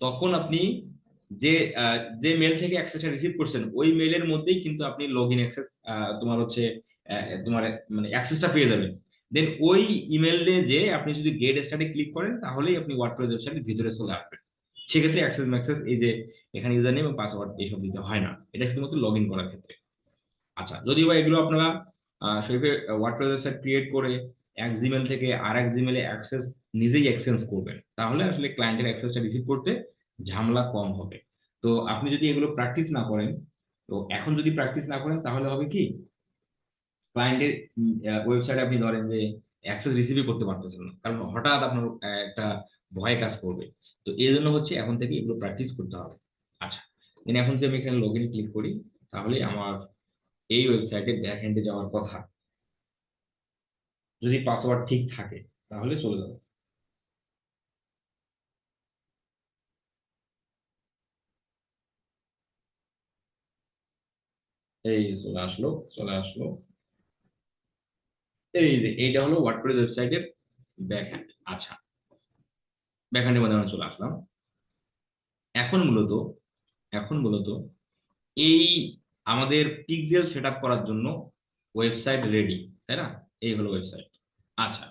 Speaker 1: তখন আপনি যে যে মেল থেকে অ্যাক্সেসটা রিসিভ করছেন ওই মেলের মধ্যেই কিন্তু আপনি লগ ইন অ্যাক্সেস তোমার হচ্ছে তোমার মানে অ্যাক্সেসটা পেয়ে যাবেন। দেন ওই ইমেলে যে আপনি যদি গেট স্টার্টে ক্লিক করেন, তাহলেই আপনি ওয়ার্ডপ্রেস ওয়েবসাইটের ভিতরে চলে আসবেন। সেক্ষেত্রে অ্যাক্সেস ম্যাক্সেস এই যে এখানে ইউজার নেম এবং পাসওয়ার্ড এইসব দিতে হয় না, এটা শুধুমাত্র লগ ইন করার ক্ষেত্রে। আচ্ছা, যদিও বা এগুলো আপনারা শরীফে ওয়ার্ডপ্রেস ওয়েবসাইট ক্রিয়েট করে এক জিমেল থেকে আর এক জিমেলে অ্যাক্সেস নিজেই এক্সচেঞ্জ করবেন, তাহলে আসলে ক্লায়েন্টের অ্যাক্সেসটা রিসিভ করতে ঝামেলা কম হবে। তো আপনি যদি এগুলো প্র্যাকটিস না করেন, তো এখন যদি প্র্যাকটিস না করেন তাহলে হবে কি, ক্লায়েন্টের ওয়েবসাইটে আপনি ধরেন যে অ্যাক্সেস রিসিভই করতে পারতেছেন না, কারণ হঠাৎ আপনার একটা ভয় কাজ করবে। তো এই জন্য হচ্ছে এখন থেকে এগুলো প্র্যাকটিস করতে হবে। আচ্ছা, এখন যদি আমি এখানে লগ ইন ক্লিক করি, তাহলে আমার এই ওয়েবসাইটে ব্যাক এন্ডে যাওয়ার কথা, যদি পাসওয়ার্ড ঠিক থাকে তাহলে চলে যাবে। এই যে চলে আসলো, চলে আসলো। এই যে এইটা হলো ওয়ার্ডপ্রেস ওয়েবসাইটের ব্যাক হ্যান্ড। আচ্ছা, ব্যাক হ্যান্ডের মধ্যে আমরা চলে আসলাম। এখন মূলত এখন মূলত এই আমাদের পিক্সেল সেট আপ করার জন্য ওয়েবসাইট রেডি, তাই না, এই হলো ওয়েবসাইট। আচ্ছা,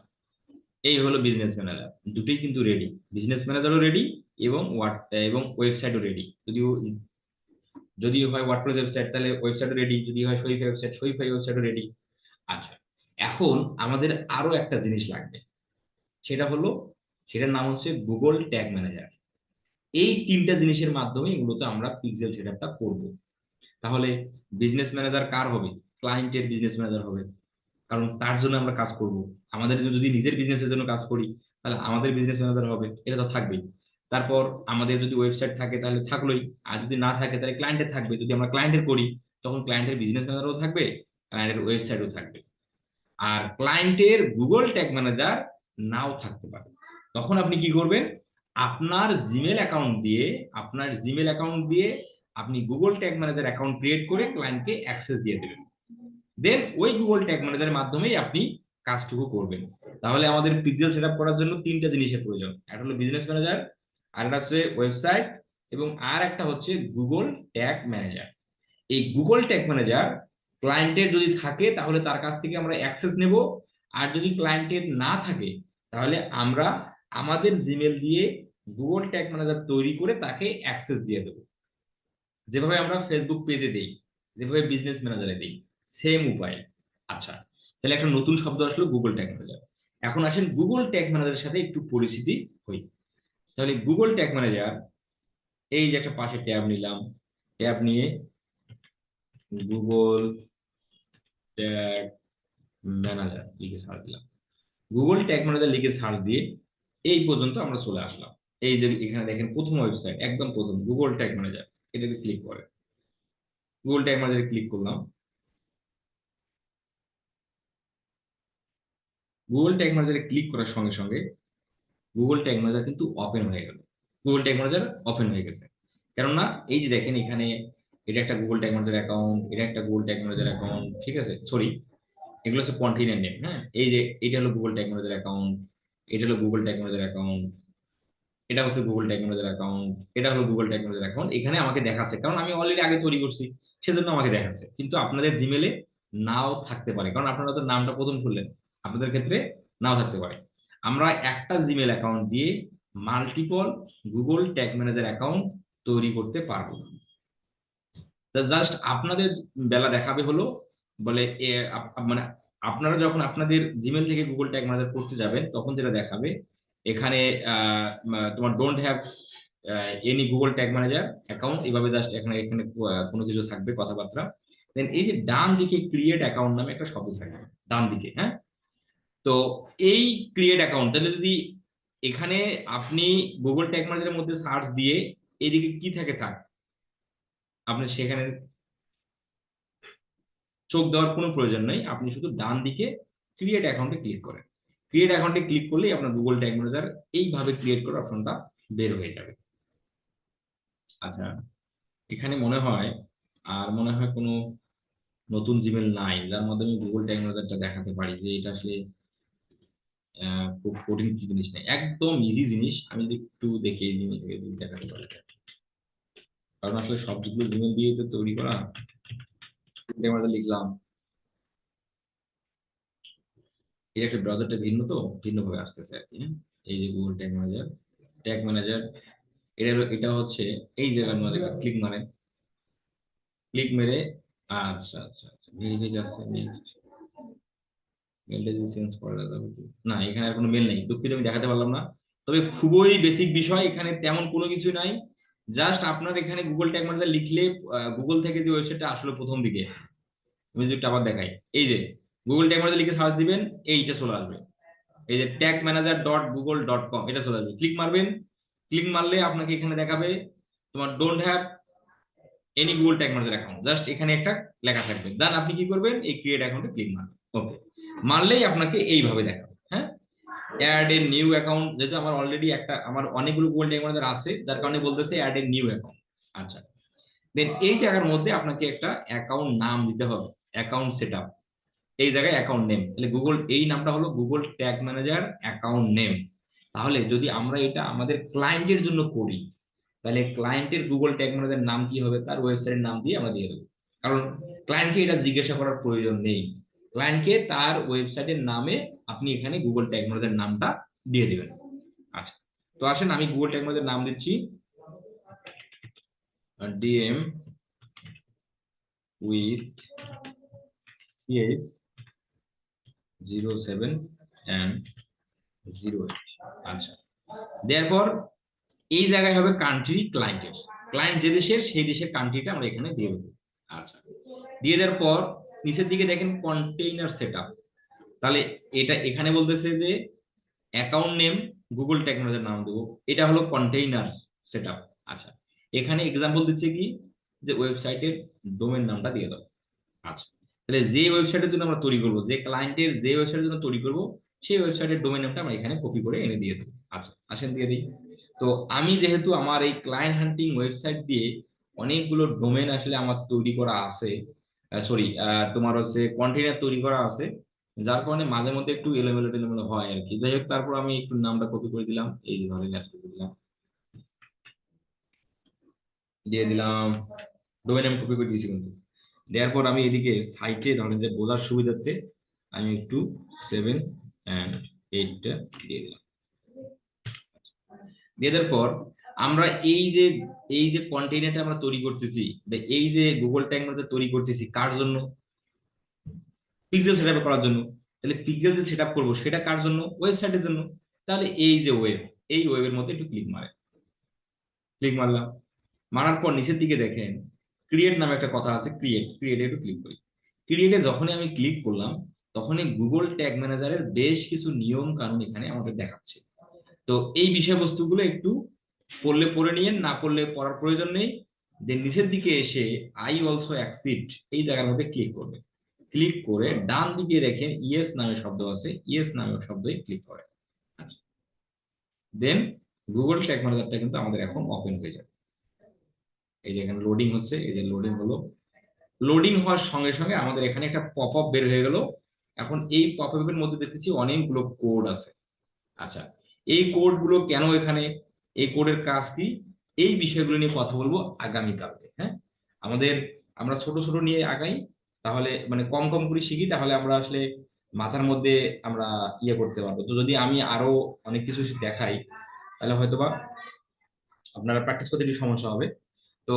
Speaker 1: এই হলো বিজনেস ম্যানেজার, দুটোই কিন্তু রেডি, বিজনেস ম্যানেজারও রেডি এবং এবং ওয়েবসাইটও রেডি। যদিও যদি হয় ওয়ার্ডপ্রেস ওয়েবসাইট তাহলে ওয়েবসাইটও রেডি, যদি হয় শরীফ ওয়েবসাইট, শরীফ ওয়েবসাইটও রেডি। আচ্ছা, এখন আমাদের আরো একটা জিনিস লাগবে, সেটা হলো, সেটার নাম হচ্ছে গুগল ট্যাগ ম্যানেজার। এই তিনটা জিনিসের মাধ্যমে মূলত আমরা পিক্সেল সেটআপটা করব। তাহলে বিজনেস ম্যানেজার কার হবে, ক্লায়েন্টের বিজনেস ম্যানেজার হবে, কারণ তার জন্য আমরা কাজ করব। আমাদের যদি নিজের বিজনেসের জন্য কাজ করি, তাহলে আমাদের বিজনেস ম্যানেজার হবে, এটা তো থাকবেই। তারপর আমাদের যদি ওয়েবসাইট থাকে তাহলে থাকলোই, আর যদি না থাকে তাহলে ক্লায়েন্টের থাকবে। যদি আমরা ক্লায়েন্টের করি, তখন ক্লায়েন্টের বিজনেস ম্যানেজারও থাকবে, ক্লায়েন্টের ওয়েবসাইটও থাকবে। আর ক্লায়েন্টের গুগল ট্যাগ ম্যানেজার নাও থাকতে পারে। তখন আপনি কি করবেন, আপনার জিমেল অ্যাকাউন্ট দিয়ে আপনার জিমেল অ্যাকাউন্ট দিয়ে আপনি Google tag manager account create করে ক্লায়েন্টকে অ্যাক্সেস দিয়ে দেবেন। দেন ওই গুগল ট্যাগ ম্যানেজারের মাধ্যমেই আপনি কাজটুকু করবেন। তাহলে আমাদের পিক্সেল সেটআপ করার জন্য তিনটা জিনিসের প্রয়োজন, একটা হলো বিজনেস ম্যানেজার, আর একটা হচ্ছে ওয়েবসাইট, এবং আর একটা হচ্ছে গুগল ট্যাগ ম্যানেজার। এই গুগল ট্যাগ ম্যানেজার ক্লায়েন্টের যদি থাকে তাহলে তার কাছ থেকে আমরা অ্যাক্সেস নেব, আর যদি ক্লায়েন্টের না থাকে তাহলে আমরা আমাদের জিমেল দিয়ে গুগল ট্যাগ ম্যানেজার তৈরি করে তাকে অ্যাক্সেস দিয়ে দেবো। যেভাবে আমরা ফেসবুক পেজে দিই, যেভাবে বিজনেস ম্যানেজারে দিই, সেম উপায়। আচ্ছা, তাহলে একটা নতুন শব্দ আসলো গুগল ট্যাগ ম্যানেজার। এখন আসেন গুগল ট্যাগ ম্যানেজারের সাথে একটু পরিচিতি হই। তাহলে গুগল ট্যাগ ম্যানেজার, এই যে একটা পাশে ট্যাব নিলাম, ট্যাব নিয়ে গুগল ট্যাগ ম্যানেজার লিখে সার্চ দিলাম। গুগল ট্যাগ ম্যানেজার লিখে সার্চ দিয়ে এই পর্যন্ত আমরা চলে আসলাম। এই যে এখানে দেখেন প্রথম ওয়েবসাইট, একদম প্রথম গুগল ট্যাগ ম্যানেজার, এটাকে ক্লিক করে গুগল ট্যাগ ম্যানেজারে ক্লিক করলাম। গুগল ট্যাগ ম্যানেজারে ক্লিক করার সঙ্গে সঙ্গে গুগল ট্যাগ ম্যানেজার কিন্তু ওপেন হয়ে গেল। গুগল ট্যাগ ম্যানেজার ওপেন হয়ে গেছে, কেননা এই যে দেখেন এখানে এটা একটা গুগল ট্যাগ ম্যানেজার অ্যাকাউন্ট, এটা একটা গুগল ট্যাগ ম্যানেজার অ্যাকাউন্ট, ঠিক আছে, সরি, এগুলো হচ্ছে কন্টেইনার নেম। হ্যাঁ, এই যে এটা হলো গুগল ট্যাগ ম্যানেজার অ্যাকাউন্ট, এটা হলো গুগল ট্যাগ ম্যানেজার অ্যাকাউন্ট, এটা হচ্ছে গুগল ট্যাগ ম্যানেজার অ্যাকাউন্ট, এটা হলো গুগল ট্যাগ ম্যানেজার অ্যাকাউন্ট। এখানে আমাকে দেখাচ্ছে কারণ আমি অলরেডি আগে তৈরি করছি, সেজন্য আমাকে দেখাচ্ছে। কিন্তু আপনাদের জিমেলে নাও থাকতে পারে, কারণ আপনারা তো নামটা প্রথম খুললেন, আপনাদের ক্ষেত্রে নাও থাকতে পারে। আমরা একটা জিমেল অ্যাকাউন্ট দিয়ে multiple Google tag manager account তৈরি করতে পারবো। জাস্ট আপনাদের বেলা দেখাবে হলো, বলে মানে আপনারা যখন আপনাদের জিমেল থেকে গুগল ট্যাগ ম্যানেজার করতে যাবেন তখন যেটা দেখাবে এখানে তোমার don't have any Google tag manager account, এইভাবে জাস্ট এখানে এখানে কোনো কিছু থাকবে কথাবার্তা। দেন এই যে ডান দিকে ক্রিয়েট অ্যাকাউন্ট নামে একটা শব্দ থাকবে ডান দিকে, হ্যাঁ। তো এই ক্রিয়েট অ্যাকাউন্ট, তাহলে যদি এখানে আপনি গুগল ট্যাগ ম্যানেজারের মধ্যে সার্চ দিয়ে এদিকে কি থাকে থাক, আপনি সেখানে চোখ দেওয়ার কোনো প্রয়োজন নেই, আপনি শুধু ডান দিকে ক্রিয়েট অ্যাকাউন্টে ক্লিক করেন। ক্রিয়েট অ্যাকাউন্টে ক্লিক করলেই আপনার গুগল ট্যাগ ম্যানেজার এইভাবে ক্রিয়েট করার অপশনটা বের হয়ে যাবে। আচ্ছা, এখানে মনে হয় আর মনে হয় কোনো নতুন জিমেল নাই যার মাধ্যমে গুগল ট্যাগ ম্যানেজারটা দেখাতে পারি, যে এটা আসলে খুব কঠিন কিছু জিনিস নেই, একদম ইজি জিনিস। আমি যদি একটু দেখে এই জিনিসটাকে যদি দেখাতে পারি, কারণ আসলে সবগুলো জিমেল দিয়ে তো তৈরি করা। ট্যাগ ম্যানেজার লিখলাম, এই একটা ব্রাউজারটা ভিন্ন, তো ভিন্ন ভাবে আসতেছে আর কি, হ্যাঁ? এই যে Google tag manager, tag manager, এটা হচ্ছে এই জায়গার মধ্যে ক্লিক মারেন, ক্লিক মেরে আচ্ছা আচ্ছা আচ্ছা ভেরিফাই যাচ্ছে, নেক্সট মেলটা যদি চেঞ্জ করা যাবে কি না, এখানে আর কোনো মেল নেই, দুঃখিত আমি দেখাতে পারলাম না। তবে খুবই বেসিক বিষয়, এখানে তেমন কোনো কিছু নাই। জাস্ট আপনার এখানে গুগল ট্যাগ ম্যানেজার লিখলে গুগল থেকে যে ওয়েবসাইটটা আসলে প্রথম দিকে, আমি যদি আবার দেখাই, এই যে গুগল ট্যাগ ম্যানেজার লিখে সার্চ দিবেন, এইটা চলে আসবে, এই যে tag manager dot Google dot com, এটা চলে আসবে, ক্লিক মারবেন। ক্লিক মারলে আপনাকে এখানে দেখাবে তোমার don't have any Google tag manager account, just এখানে একটা লেখা থাকবে। দেন আপনি কি করবেন, এই ক্রিয়েট অ্যাকাউন্টে ক্লিক মারবেন, ওকে, মারলেই আপনাকে এইভাবে দেখাবে। হ্যাঁ, অ্যাড এ নিউ অ্যাকাউন্ট, যেহেতু আমার অলরেডি একটা, আমার অনেকগুলো গুগল ট্যাগ ম্যানেজার আছে, যার কারণে বলতেছে অ্যাড এ নিউ অ্যাকাউন্ট। আচ্ছা, দেন এই জায়গার মধ্যে আপনাকে একটা অ্যাকাউন্ট নাম দিতে হবে, অ্যাকাউন্ট সেটআপ, এই জায়গায় অ্যাকাউন্ট নেম, তাহলে গুগল এই নামটা হলো Google tag manager account name. তাহলে যদি আমরা এটা আমাদের ক্লায়েন্টের জন্য করি, তাহলে ক্লায়েন্টের গুগল ট্যাগ ম্যানেজার নাম কি হবে, তার ওয়েবসাইটের নাম দিয়ে আমরা দিয়ে দেবো, কারণ ক্লায়েন্টকে এটা জিজ্ঞাসা করার প্রয়োজন নেই। ক্লায়েন্টকে তার ওয়েবসাইটের নামে আপনি এখানে গুগল ট্যাগ ম্যানেজার নামটা দিয়ে দিবেন। আচ্ছা, তো আসেন আমি গুগল ট্যাগ ম্যানেজার নাম দিচ্ছি ডিএম উইথ সিএস 07 and 08। আচ্ছা, দেওয়ার পর এই জায়গায় হবে কান্ট্রি ক্লায়েন্টের, ক্লায়েন্ট যে দেশের সেই দেশের কান্ট্রিটা আমরা এখানে দিয়ে দেবো। আচ্ছা, দিয়ে দেওয়ার পর নিচের দিকে দেখেন কন্টেইনার সেটআপ, তাহলে এটা এখানে বলতেছে যে account name Google tag manager নাম দেবো, এটা হলো কন্টেইনার সেটআপ। আচ্ছা, এখানে এক্সাম্পল দিচ্ছে কি, যে ওয়েবসাইটের ডোমেন নামটা দিয়ে দাও। আচ্ছা, তাহলে যে ওয়েবসাইটের জন্য আমরা তৈরি করবো, যে ক্লায়েন্টের যে ওয়েবসাইটের জন্য তৈরি করবো, সেই ওয়েবসাইটের ডোমেন নামটা আমরা এখানে কপি করে এনে দিয়ে দেবো। আচ্ছা, আসেন দিয়ে দিই। তো আমি যেহেতু আমার এই ক্লায়েন্ট হান্টিং ওয়েবসাইট দিয়ে অনেকগুলো ডোমেন আসলে আমার তৈরি করা আছে, সরি, তোমার হচ্ছে কন্টেইনার তৈরি করা আছে, যার কারণে মাঝে মধ্যে একটু এলোমেলো টেলোমেলো হয় আর কি। যাই হোক, তারপর আমি একটু নামটা কপি করে দিলাম, এই যে ধরেন দিলাম, দিয়ে দিলাম, ডোমেন নাম কপি করে দিয়েছি কিন্তু। দেওয়ার পর আমি এদিকে সাইটে ধরেন যে বোঝার সুবিধার্থে আমি একটু 7 and 8টা দিয়ে দিলাম। দিয়ে দেওয়ার পর আমরা এই যে কন্টেইনারটা আমরা তৈরি করতেছি, বা এই যে গুগল ট্যাগ আমরা তৈরি করতেছি কার জন্য? পিক্সেল সেটআপ করার জন্য। তাহলে পিক্সেল যে সেটআপ করবো সেটা কার জন্য? ওয়েবসাইটের জন্য। তাহলে এই যে ওয়েব, এই ওয়েবের মধ্যে একটু ক্লিক মারলাম। মারার পর নিচের দিকে দেখেন ক্রিয়েট নামে একটা কথা আছে, ক্রিয়েটে একটু ক্লিক করি। ক্রিয়েটে যখনই আমি ক্লিক করলাম, তখনই গুগল ট্যাগ ম্যানেজারের বেশ কিছু নিয়ম কানুন এখানে আমাদের দেখাচ্ছে। তো এই বিষয়বস্তুগুলো একটু পড়লে পড়ে নিয়েন, না পড়লে পড়ার প্রয়োজন নেই। দেন নিচের দিকে এসে আই অলসো অ্যাকসেপ্ট এই জায়গার মধ্যে ক্লিক করবে। ক্লিক করে ডান দিকে দেখেন ইয়েস নামে শব্দ আছে, ইয়েস নামে শব্দে ক্লিক করে। আচ্ছা, দেন গুগল ট্যাগ ম্যানেজারটা কিন্তু আমাদের এখন ওপেন হয়ে যাবে। এই যে এখানে লোডিং হচ্ছে, এই যে লোডিং হলো। লোডিং হওয়ার সঙ্গে সঙ্গে আমাদের এখানে একটা পপ আপ বের হয়ে গেল। এখন এই পপ আপের মধ্যে দেখতেছি অনেকগুলো কোড আছে। আচ্ছা, এই কোড গুলো কেন এখানে, এই কোডের কাজ কি, এই বিষয়গুলো নিয়ে কথা বলবো আগামীকালকে। হ্যাঁ, আমাদের আমরা ছোট ছোট নিয়ে আগাই, তাহলে মানে কম কম করে শিখি, তাহলে আমরা আসলে মাথার মধ্যে আমরা ইয়ে করতে পারবো। তো যদি আমি আরো অনেক কিছু দেখাই, তাহলে হয়তোবা আপনারা প্র্যাকটিস করতে একটু সমস্যা হবে। তো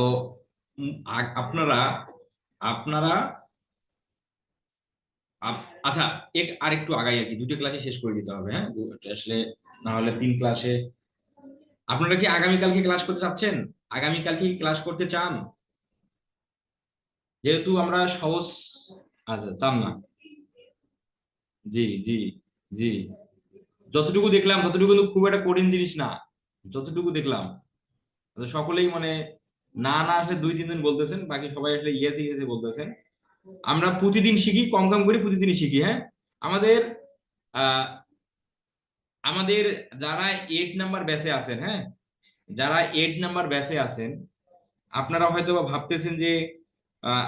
Speaker 1: আপনারা আপনারা আচ্ছা, আর একটু আগাই আর কি, দুটো ক্লাসে শেষ করে দিতে হবে। হ্যাঁ, আসলে না হলে 3 ক্লাসে। আপনারা কি আগামীকালকে ক্লাস করতে চাচ্ছেন? আগামীকালকে কি ক্লাস করতে চান? যেহেতু আমরা সহজ। আচ্ছা, চান না? জি, জি, জি। যতটুকু দেখলাম ততটুকু কিন্তু খুব একটা কঠিন জিনিস না। যতটুকু দেখলাম তো সকলেই মানে না না আসলে 2-3 দিন বলতেছেন, বাকি সবাই আসলে ইয়েস ইয়েস বলতেছেন। আমরা প্রতিদিন শিখি, কম কম করে প্রতিদিনই শিখি। হ্যাঁ, আমাদের আহ আমাদের যারা 8 নাম্বার ব্যাচে আছেন, হ্যাঁ, যারা 8 নাম্বার ব্যাচে আছেন, আপনারা হয়তো বা ভাবতেছেন যে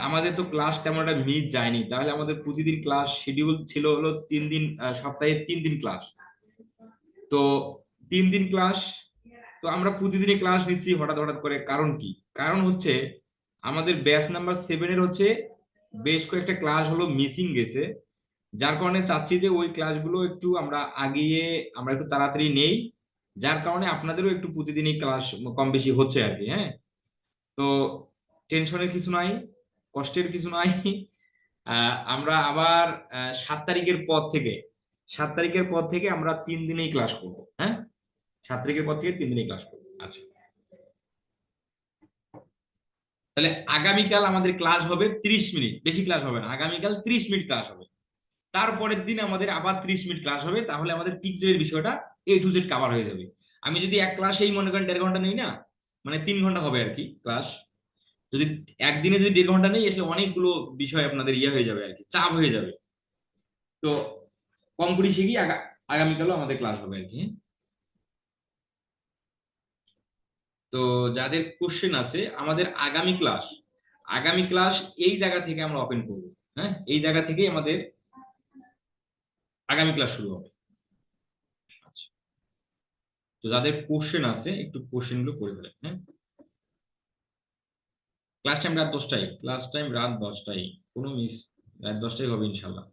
Speaker 1: আমাদের তো ক্লাস তেমন একটা মিস যায়নি, তাহলে আমাদের প্রতিদিন ক্লাস শিডিউল ছিল হলো 3 দিন, সপ্তাহে 3 দিন ক্লাস। তো 3 দিন ক্লাস, তো আমরা প্রতিদিনই ক্লাস নিচ্ছি হঠাৎ হঠাৎ করে, কারণ কি? কারণ হচ্ছে আমাদের ব্যাচ নাম্বার 7-এর হচ্ছে বেশ কয়েকটা ক্লাস হলো মিসিং গেছে, যার কারণে চাচ্ছি যে ওই ক্লাসগুলো একটু আমরা আগিয়ে আমরা একটু তাড়াতাড়ি নেই, যার কারণে আপনাদেরও একটু প্রতিদিনই ক্লাস কম বেশি হচ্ছে আর কি। হ্যাঁ, তো টেনশনের কিছু নাই, কষ্টের কিছু নাই। আমরা আবার 7 তারিখের পর থেকে, 7 তারিখের পর থেকে আমরা 3 দিনেই ক্লাস করব। হ্যাঁ, 7 তারিখের পর থেকে 3 দিনেই ক্লাস করবো। আচ্ছা, তাহলে আগামীকাল আমাদের ক্লাস হবে 30 মিনিট, বেশি ক্লাস হবে না, আগামীকাল 30 মিনিট ক্লাস হবে। তারপরের দিন আমাদের আবার 30 মিনিট ক্লাস হবে, তাহলে আমাদের পিক্সেলের বিষয়টা A to Z কভার হয়ে যাবে। আমি যদি এক ক্লাসেই মনে করেন 1.5 ঘন্টা নেই না, মানে 3 ঘন্টা হবে আর কি ক্লাস। যদি একদিনে যদি 1.5 ঘন্টা নেই, এসে অনেকগুলো বিষয় আপনাদের ইয়ে হয়ে যাবে আর কি, চাপ হয়ে যাবে। তো কম করে শিখি, আগামীকালও আমাদের ক্লাস হবে আর কি। তো যাদের কোশ্চেন আছে, আমাদের আগামী ক্লাস এই জায়গা থেকে আমরা ওপেন করব। হ্যাঁ, এই জায়গা থেকেই আমাদের আগামী ক্লাস শুরু হবে। আচ্ছা, তো যাদের কোশ্চেন আছে একটু কোশ্চেন গুলো করে ফেলেন। হ্যাঁ, ক্লাস টাইম রাত 10টায়, কোনো মিস, রাত 10টায় হবে ইনশাল্লাহ।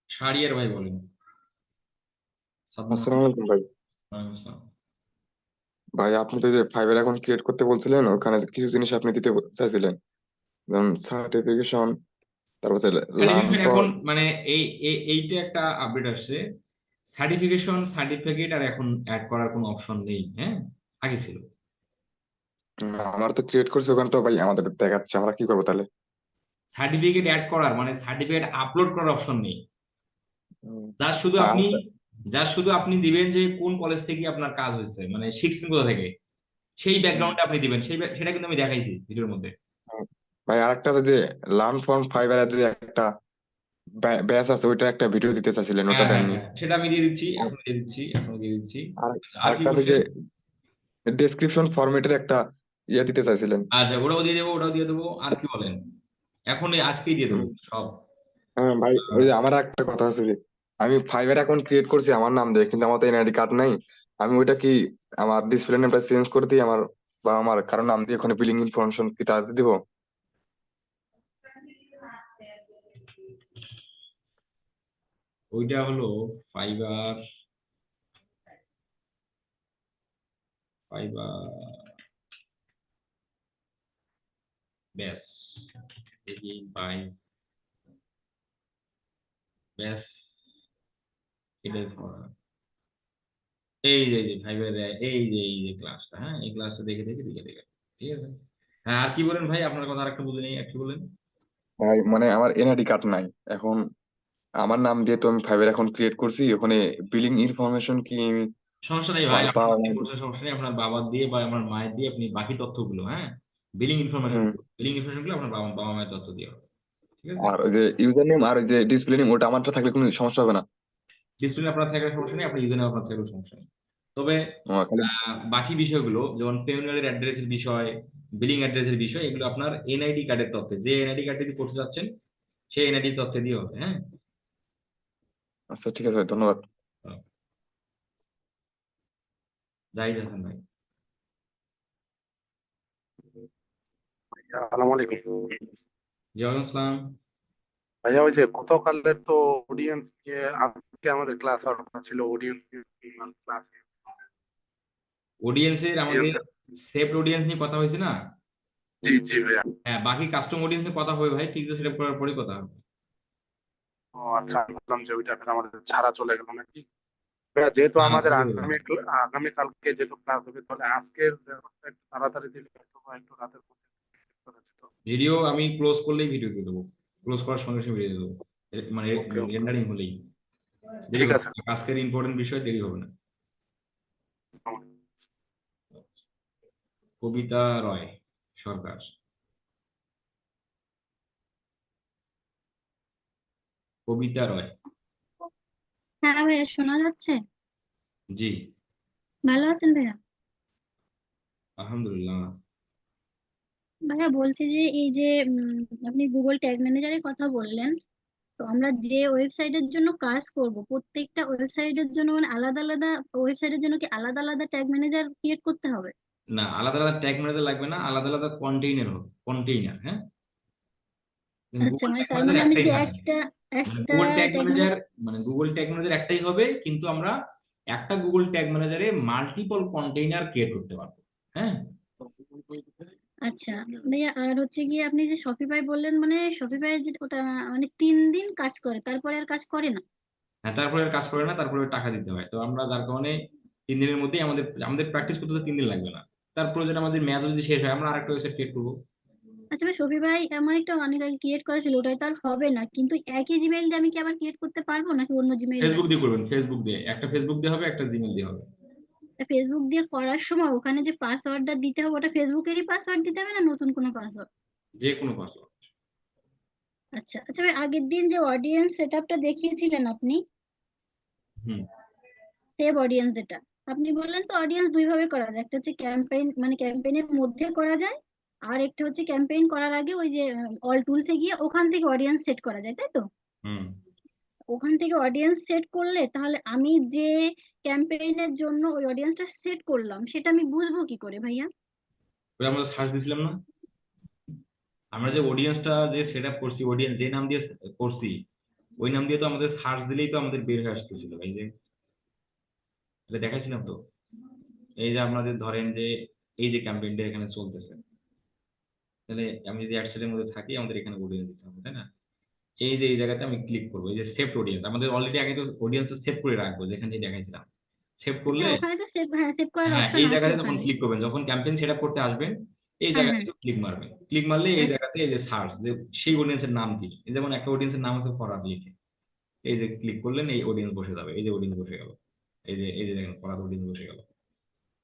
Speaker 1: শাহরিয়ার ভাই বলেন। সাদমান।
Speaker 2: আসসালামু আলাইকুম ভাই।
Speaker 1: ওয়ালাইকুম আসসালাম।
Speaker 2: ভাই আপনি তো যে ফাইবার অ্যাকাউন্ট ক্রিয়েট করতে বলছিলেন, ওখানে কিছু জিনিস আপনি দিতে চাইছিলেন, যেমন সার্টিফিকেশন, তারপর লার্ন
Speaker 1: সার্টিফিকেট
Speaker 2: ফর।
Speaker 1: এখন মানে এইটা একটা আপডেট আসছে। সার্টিফিকেট আর এখন অ্যাড করার কোনো অপশন নেই। হ্যাঁ, আগে ছিল।
Speaker 2: আমার তো ক্রিয়েট করছে, ওখানে তো ভাই আমাদের দেখাচ্ছে, আমরা কি করবো তাহলে?
Speaker 1: সার্টিফিকেট অ্যাড করার মানে সার্টিফিকেট আপলোড করার অপশন নেই।
Speaker 2: উম,
Speaker 1: যার শুধু
Speaker 2: আর
Speaker 1: আপনি যার শুধু আপনি দিবেন যে কোন কলেজ থেকে আপনার কাজ হয়েছে, মানে শিখছেন কোথা থেকে, সেই ব্যাকগ্রাউন্ডে আপনি দিবেন, সেটা কিন্তু আমি দেখাইছি ভিডিওর মধ্যে।
Speaker 2: ভাই আরেকটা আছে যে লার্ন ফ্রম ফাইবার যে একটা ব্যাচ আছে, ওইটা একটা ভিডিও দিতে চাইছিলেন, ওটা
Speaker 1: হ্যাঁ, হ্যাঁ,
Speaker 2: দেননি।
Speaker 1: হ্যাঁ, সেটা আমি দিয়ে দিচ্ছি,
Speaker 2: আর
Speaker 1: এখন দিয়ে দিচ্ছি, এখন দিয়ে দিচ্ছি।
Speaker 2: আর
Speaker 1: আর কি
Speaker 2: আরেকটা আছে যে
Speaker 1: কোশ্চেন?
Speaker 2: ডেসক্রিপশন ফরম্যাটের একটা ইয়ে দিতে চাইছিলেন।
Speaker 1: আচ্ছা, ওটাও দিয়ে দেবো, ওটাও দিয়ে দেবো। আর কি বলেন? এখন আজকেই দিয়ে দেবো সব।
Speaker 2: হ্যাঁ ভাই, ওই যে আমার একটা কথা আছে যে আমি ফাইবার অ্যাকাউন্ট ক্রিয়েট করছি আমার নাম দিয়ে, কিন্তু আমার তো এনআইডি কার্ড নাই। আমি ওইটা কি আমার ডিসপ্লে নেমটা চেঞ্জ করে দিই, আমার বা আমার কারো নাম দিয়ে ওখানে বিলিং ইনফরমেশন কি তা দিব?
Speaker 1: ওইটা হলো ফাইবার, ফাইবার ব্যাস, দেখি পাই, ব্যাস, এটাই এই যে ফাইবার, এই যে ক্লাসটা, হ্যাঁ এই ক্লাসটা দেখে দেখে দেখে দেখে, ঠিক আছে। হ্যাঁ আর কি বলেন ভাই, আপনার কথা আরেকটা বুঝে নেই, আর কি বলেন?
Speaker 2: ভাই মানে আমার এনআইডি কার্ড নাই এখন। আমার নাম দিয়ে তো আমি ফাইবার এখন ক্রিয়েট করছি, ওখানে বিলিং ইনফরমেশন কি আমি
Speaker 1: সমস্যা নেই ভাই, আপনার
Speaker 2: পাওয়া
Speaker 1: নাম দিয়ে
Speaker 2: যায়?
Speaker 1: করতে সমস্যা নেই, আপনার বাবার দিয়ে বা আমার মায়ের দিয়ে আপনি বাকি তথ্যগুলো, হ্যাঁ বিলিং ইনফরমেশন,
Speaker 2: হুম।
Speaker 1: বিলিং ইনফরমেশন গুলো আপনার বাবা বাবা মায়ের তথ্য দিয়ে হবে, ঠিক আছে।
Speaker 2: আর ওই যে ইউজার নেম আর ওই যে ডিসপ্লে নেম ওটা আমারটা থাকলে কোনো সমস্যা হবে না?
Speaker 1: ডিসপ্লে আপনার থাকার সমস্যা নেই, আপনার ইউজার আপনার থাকার সমস্যা নেই। তবে
Speaker 2: খালি।
Speaker 1: বাকি বিষয়গুলো যেমন পেউনিয়ারের অ্যাড্রেসের বিষয়, বিলিং অ্যাড্রেসের বিষয়, এগুলো আপনার এনআইডি কার্ডের তথ্যে, যে এনআইডি কার্ড দিয়ে করতে যাচ্ছেন সেই এনআইডি তথ্যে দিয়ে হবে, হ্যাঁ।
Speaker 2: আচ্ছা ঠিক আছে ভাই, ধন্যবাদ।
Speaker 1: জাহিদ হাসান ভাই।
Speaker 3: আসসালামু আলাইকুম।
Speaker 1: জি ওয়ালাইকুম আসসালাম।
Speaker 3: ভাইয়া ওই যে গতকালের তো অডিয়েন্স কে, আজকে আমাদের ক্লাস আর ছিল অডিয়েন্স ক্লাস।
Speaker 1: অডিয়েন্সের আমাদের সেভড অডিয়েন্স নিয়ে কথা হয়েছে না?
Speaker 3: জি জি ভাইয়া।
Speaker 1: হ্যাঁ বাকি কাস্টম অডিয়েন্স নিয়ে কথা হবে ভাই, ঠিক আছে, সেটা করার পরে কথা হবে।
Speaker 3: ও আচ্ছা, আমি ভাবলাম যে ওইটা ফের আমাদের ছাড়া চলে গেল নাকি। ভাইয়া যেহেতু
Speaker 1: না না
Speaker 3: আমাদের
Speaker 1: চলে যাবে।
Speaker 3: আগামী কালকে যেহেতু ক্লাস হবে, তাহলে আজকের ব্যাপারটা একটু তাড়াতাড়ি দিলে হয়তো বা একটু রাতের মধ্যে করা যেত।
Speaker 1: ভিডিও আমি ক্লোজ করলেই ভিডিও দিয়ে দেবো, ক্লোজ করার সঙ্গে সঙ্গে ভিডিও দেবো, মানে
Speaker 3: ওকে ওকে,
Speaker 1: রেন্ডারিং হলেই দেরি
Speaker 3: ঠিক
Speaker 1: হবে
Speaker 3: আছে।
Speaker 1: না। আজকের ইম্পর্টেন্ট বিষয় দেরি হবে না। কবিতা রয় সরকার, কবিতা রয়।
Speaker 4: হ্যাঁ ভাইয়া, শোনা যাচ্ছে?
Speaker 1: জি
Speaker 4: ভালো আছেন ভাইয়া?
Speaker 1: আলহামদুলিল্লাহ।
Speaker 4: ভাইয়া বলছি যে এই যে আপনি গুগল ট্যাগ ম্যানেজারের কথা বললেন, তো আমরা যে ওয়েবসাইটের জন্য কাজ করব, প্রত্যেকটা ওয়েবসাইটের জন্য মানে আলাদা আলাদা ওয়েবসাইটের জন্য কি আলাদা আলাদা ট্যাগ ম্যানেজার ক্রিয়েট করতে হবে?
Speaker 1: না আলাদা আলাদা ট্যাগ ম্যানেজার লাগবে না, আলাদা আলাদা কন্টেইনার হবে, কন্টেইনার, হ্যাঁ।
Speaker 4: আচ্ছা,
Speaker 1: গুগল
Speaker 4: মানে
Speaker 1: ট্যাগ
Speaker 4: তার
Speaker 1: ম্যানেজার
Speaker 4: মানে আমি
Speaker 1: একটাই
Speaker 4: যদি
Speaker 1: থাকবে,
Speaker 4: একটা
Speaker 1: মানে
Speaker 4: একটা
Speaker 1: Google tag
Speaker 4: tag
Speaker 1: manager,
Speaker 4: manager
Speaker 1: মানে গুগল ট্যাগ ম্যানেজার একটাই হবে, কিন্তু আমরা একটা গুগল ট্যাগ ম্যানেজারে মাল্টিপল কন্টেইনার ক্রিয়েট করতে পারবো, হ্যাঁ।
Speaker 4: আচ্ছা ভাইয়া, আর হচ্ছে গিয়ে আপনি যে শপিফাই বললেন, মানে শপিফাই যে ওটা মানে 3 দিন কাজ করে, তারপরে আর কাজ করে না?
Speaker 1: হ্যাঁ তারপরে আর কাজ করে না, তারপরে টাকা দিতে হয়, তো আমরা যার কারণে 3 দিনের মধ্যেই আমাদের আমাদের প্র্যাকটিস করতে তো 3 দিন লাগবে না। তারপরে যদি আমাদের মেয়াদ যদি শেষ হয় আমরা আরেকটা ওয়েবসাইট ক্রিয়েট করবো।
Speaker 4: আচ্ছা ভাই, শপিফাই এমন একটা অনেক আগে ক্রিয়েট করা ছিল, ওটাই তো আর হবে না, কিন্তু একই জিমেইল দিয়ে আমি কি আবার ক্রিয়েট করতে পারবো নাকি অন্য জিমেইল
Speaker 1: ফেসবুক
Speaker 4: লাগবে?
Speaker 1: দিয়ে করবেন, ফেসবুক দিয়ে, একটা ফেসবুক দিয়ে হবে, একটা জিমেল দিয়ে হবে।
Speaker 4: ফেসবুক দিয়ে করার সময় ওখানে যে পাসওয়ার্ডটা দিতে হবে, ওটা ফেসবুকেরই পাসওয়ার্ড দিতে হবে না নতুন কোনো পাসওয়ার্ড?
Speaker 1: যে কোনো পাসওয়ার্ড।
Speaker 4: আচ্ছা আচ্ছা ভাই, আগের দিন যে অডিয়েন্স সেটআপটা দেখিয়েছিলেন আপনি,
Speaker 1: হুম।
Speaker 4: সেভ অডিয়েন্স, যেটা আপনি বললেন, তো অডিয়েন্স দুই ভাবে করা যায়, একটা হচ্ছে ক্যাম্পেইন মানে ক্যাম্পেইনের মধ্যে করা যায়, আর একটা হচ্ছে ক্যাম্পেইন করার আগে ওই যে অল টুলসে গিয়ে ওখান থেকে অডিয়েন্স সেট করা যায়, তাই তো?
Speaker 1: হুম।
Speaker 4: ওখান থেকে অডিয়েন্স সেট করলে তাহলে আমি যে ক্যাম্পেইনের জন্য ওই অডিয়েন্সটা সেট করলাম সেটা আমি বুঝবো কি করে ভাইয়া?
Speaker 1: ওই আমরা সার্চ দিছিলাম না, আমরা যে অডিয়েন্সটা যে সেট আপ করছি, অডিয়েন্স যে নাম দিয়ে করছি, ওই নাম দিয়ে তো আমাদের সার্চ দিলেই তো আমাদের বের হয়ে আসতেছিল, এই যে এটা দেখাইছিলাম তো। এই যে আপনাদের ধরেন যে এই যে ক্যাম্পেইনটা এখানে চলতেছে, তাহলে আমি যদি অ্যাডসেটের মধ্যে থাকি আমাদের এখানে অডিয়েন্স দিতে হবে, তাই না? এই যে এই জায়গাতে আমি ক্লিক করবো, এই যে সেভ অডিয়েন্স, আমাদের অলরেডি আগে তো অডিয়েন্স সেভ করে রাখবো যেখানে যে দেখাইছিলাম, সেভ করলে,
Speaker 4: হ্যাঁ, ওখানে তো সেভ, হ্যাঁ সেভ করার
Speaker 1: হ্যাঁ
Speaker 4: অপশন
Speaker 1: এই
Speaker 4: আছে
Speaker 1: জায়গাতে তখন
Speaker 4: ওখানে।
Speaker 1: ক্লিক করবেন যখন ক্যাম্পেইন সেট আপ করতে আসবেন, এই
Speaker 4: হ্যাঁ
Speaker 1: জায়গাতে
Speaker 4: হ্যাঁ।
Speaker 1: ক্লিক মারবেন, ক্লিক মারলে এই
Speaker 4: আ-
Speaker 1: জায়গাতে এই যে সার্চ, যে সেই অডিয়েন্সের নাম কি, এই যেমন একটা অডিয়েন্সের নাম আছে ফরহাদ লিখে, এই যে ক্লিক করলেন এই অডিয়েন্স বসে যাবে, এই যে অডিয়েন্স বসে গেল, এই যে দেখেন ফরহাদ অডিয়েন্স বসে গেল,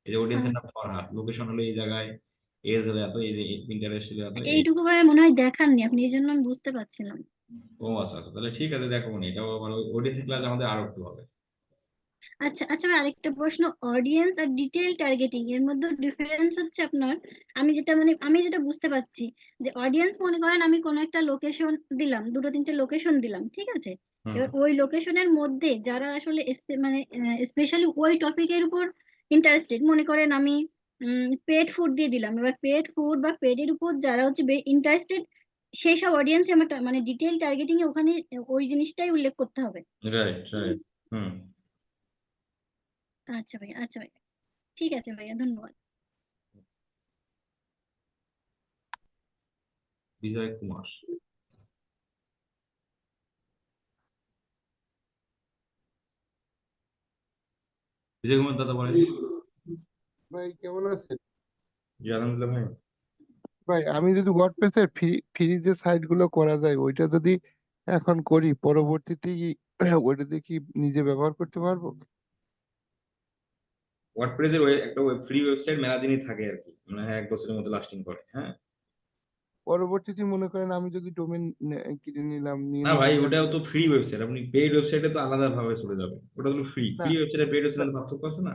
Speaker 1: এই যে অডিয়েন্সের নাম ফরহাদ, লোকেশন হলো এই জায়গায়, এজ হলো এত, এই যে ইন্টারেস্ট হলো এত, এই।
Speaker 4: এইটুকু ভাইয়া মনে হয় দেখাননি আপনি, এই জন্য আমি বুঝতে পারছিলাম।
Speaker 1: ও আচ্ছা আচ্ছা, তাহলে ঠিক আছে দেখাবো না, এটাও আবার অডিয়েন্স ক্লাস আমাদের আরো একটু হবে।
Speaker 4: আচ্ছা আচ্ছা ভাই, আরেকটা প্রশ্ন, অডিয়েন্স আর ডিটেইল টার্গেটিং এর মধ্যে ডিফারেন্স হচ্ছে আপনার, আমি যেটা মানে আমি যেটা বুঝতে পারছি, যে অডিয়েন্স মনে করেন আমি কোনো একটা লোকেশন দিলাম, দুটো তিনটে লোকেশন দিলাম, ঠিক আছে?
Speaker 1: হুম।
Speaker 4: এবার ওই লোকেশনের মধ্যে যারা আসলে মানে স্পেশালি ওই টপিকের উপর ইন্টারেস্টেড, মনে করেন আমি পেট ফুড দিয়ে দিলাম, এবার পেট ফুড বা পেটের উপর যারা হচ্ছে ইন্টারেস্টেড, সেই সব অডিয়েন্স আমার মানে ডিটেল টার্গেটিং এ ওখানে ওই জিনিসটাই উল্লেখ করতে হবে।
Speaker 1: Right right. হুম।
Speaker 4: আচ্ছা ভাইয়া, আচ্ছা ভাইয়া, ঠিক আছে ভাইয়া, ধন্যবাদ।
Speaker 1: বিজয় কুমার। বিজয় কুমার দাদা বলেন।
Speaker 5: ভাই কেমন আছেন?
Speaker 1: জি আলহামদুলিল্লাহ ভাই।
Speaker 5: ভাই আমি যদি ওয়ার্ডপ্রেসের ফ্রি যে সাইট গুলো করা যায় ওইটা যদি এখন করি পরবর্তীতে কি ওইটাতে কি নিজে ব্যবহার করতে পারবো?
Speaker 1: ওয়ার্ডপ্রেসের একটা ফ্রি ওয়েবসাইট মেলা দিনই থাকে আর কি, মানে 1 বছরের মতো লাস্টিং করে। হ্যাঁ
Speaker 5: পরবর্তীতে মনে করেন আমি যদি ডোমেন কিনে নিলাম, নিয়ে
Speaker 1: না ভাই,
Speaker 5: নতুন
Speaker 1: ওটাও তো ফ্রি ওয়েবসাইট, আপনি পেইড ওয়েবসাইটে তো আলাদা ভাবে চলে যাবে। ওটা হলো ফ্রি,
Speaker 5: না
Speaker 1: ফ্রি ওয়েবসাইটে পেইড
Speaker 5: না
Speaker 1: ওয়েবসাইটে পার্থক্য আছে না?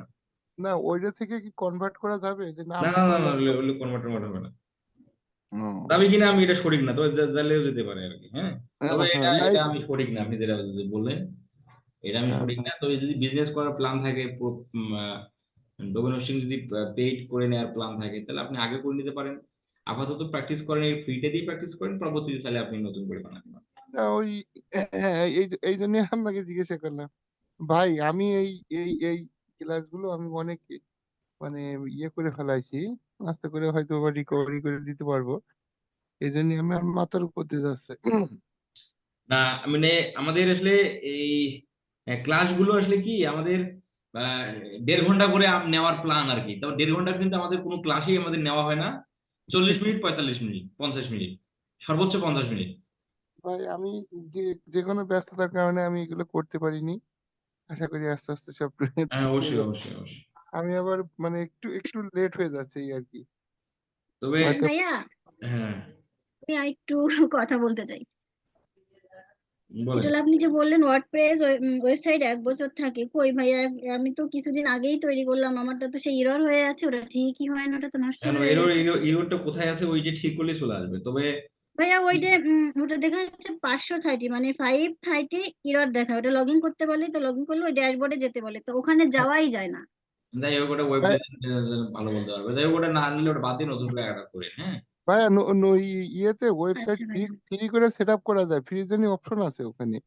Speaker 5: না, ওইটা থেকে কি কনভার্ট করা যাবে যে না
Speaker 1: না
Speaker 5: আমি
Speaker 1: না না না,
Speaker 5: করলাম তো?
Speaker 1: ওগুলো কনভার্টার হবে না।
Speaker 5: ও,
Speaker 1: আমি কিনা আমি এটা সঠিক না, তবে জানলেও যেতে পারে আর কি। হ্যাঁ তবে
Speaker 5: হ্যাঁ
Speaker 1: এটা
Speaker 5: নাই,
Speaker 1: এটা আমি সঠিক না, আপনি যেটা বললেন এটা আমি
Speaker 5: হ্যাঁ
Speaker 1: সঠিক
Speaker 5: হ্যাঁ
Speaker 1: না। তবে যদি বিজনেস করার প্ল্যান থাকে, ডোমেন হোস্টিং যদি পেইড করে নেওয়ার প্ল্যান থাকে, তাহলে আপনি আগে করে নিতে পারেন। আপাতত প্র্যাকটিস করেন, এই ফ্রিতে দিয়ে প্র্যাকটিস করেন, পরবর্তীতে চাইলে আপনি নতুন করে বানাতে পারেন।
Speaker 5: না, ওই হ্যাঁ, এই জন্য আপনাকে জিজ্ঞাসা করলাম। ভাই আমি এই ক্লাসগুলো আমি অনেক মানে ইয়ে করে ফেলাইছি, আস্তে করে হয়তো রিকভারি করে দিতে পারবো। এই জন্য আমার মাথার উপর দিয়ে যাচ্ছে।
Speaker 1: না মানে আমাদের আসলে এই ক্লাসগুলো আসলে কি আমাদের 1.5 ঘন্টা করে নেওয়ার প্ল্যান আর কি। তবে 1.5 ঘন্টা কিন্তু আমাদের কোনো ক্লাসই আমাদের নেওয়া হয় না। 40 মিনিট, 45 মিনিট, 50 মিনিট, সর্বোচ্চ 50 মিনিট।
Speaker 5: ভাই আমি যে যে কোনো ব্যস্ততার কারণে আমি এগুলো করতে পারিনি। আশা করি আস্তে আস্তে সব
Speaker 1: হ্যাঁ
Speaker 5: ঠিক হয়ে
Speaker 1: অবশ্যই
Speaker 5: যাবে।
Speaker 1: অবশ্যই অবশ্যই।
Speaker 5: আমি আবার মানে একটু একটু লেট হয়ে যাচ্ছে এই আর কি,
Speaker 1: তবে
Speaker 5: হয়তো।
Speaker 4: ভাইয়া,
Speaker 1: হ্যাঁ
Speaker 4: আমি আরেকটু কথা বলতে চাই। সেটা
Speaker 1: বলেন।
Speaker 4: হলো আপনি যে বললেন ওয়ার্ডপ্রেস ওয়েবসাইট 1 বছর থাকে, কই ভাইয়া, আমি তো কিছুদিন আগেই তৈরি করলাম, আমারটা তো সেই এরর হয়ে আছে, ওটা ঠিকই হয় না, ওটা তো নষ্ট
Speaker 1: কেন
Speaker 4: হয়ে
Speaker 1: এরর
Speaker 4: গেছে।
Speaker 1: এররটা কোথায় আছে, ওই যে ঠিক করলে চলে আসবে। তবে
Speaker 4: ভাইয়া ওইটা ওটা দেখা যাচ্ছে 530, মানে 530 এরর দেখা, ওটা লগ ইন করতে বলে, তো লগ ইন করলে ওই ড্যাশবোর্ডে যেতে বলে, তো ওখানে যাওয়াই যায় না।
Speaker 1: যাই হোক, ওটা ওয়েব
Speaker 5: ভাই
Speaker 1: ডিজাইন ভালো বলতে পারবে। যাই হোক, ওটা না নিলে ওটা বাদ দিয়ে নতুন করে অ্যাড করে। হ্যাঁ
Speaker 5: ভাইয়া ইয়েতে ওয়েবসাইট
Speaker 4: আচ্ছা
Speaker 5: ফ্রি
Speaker 4: ভাইয়া,
Speaker 5: ফ্রি করে সেট আপ করা যায়, ফ্রি জন্য অপশন আছে ওখানে,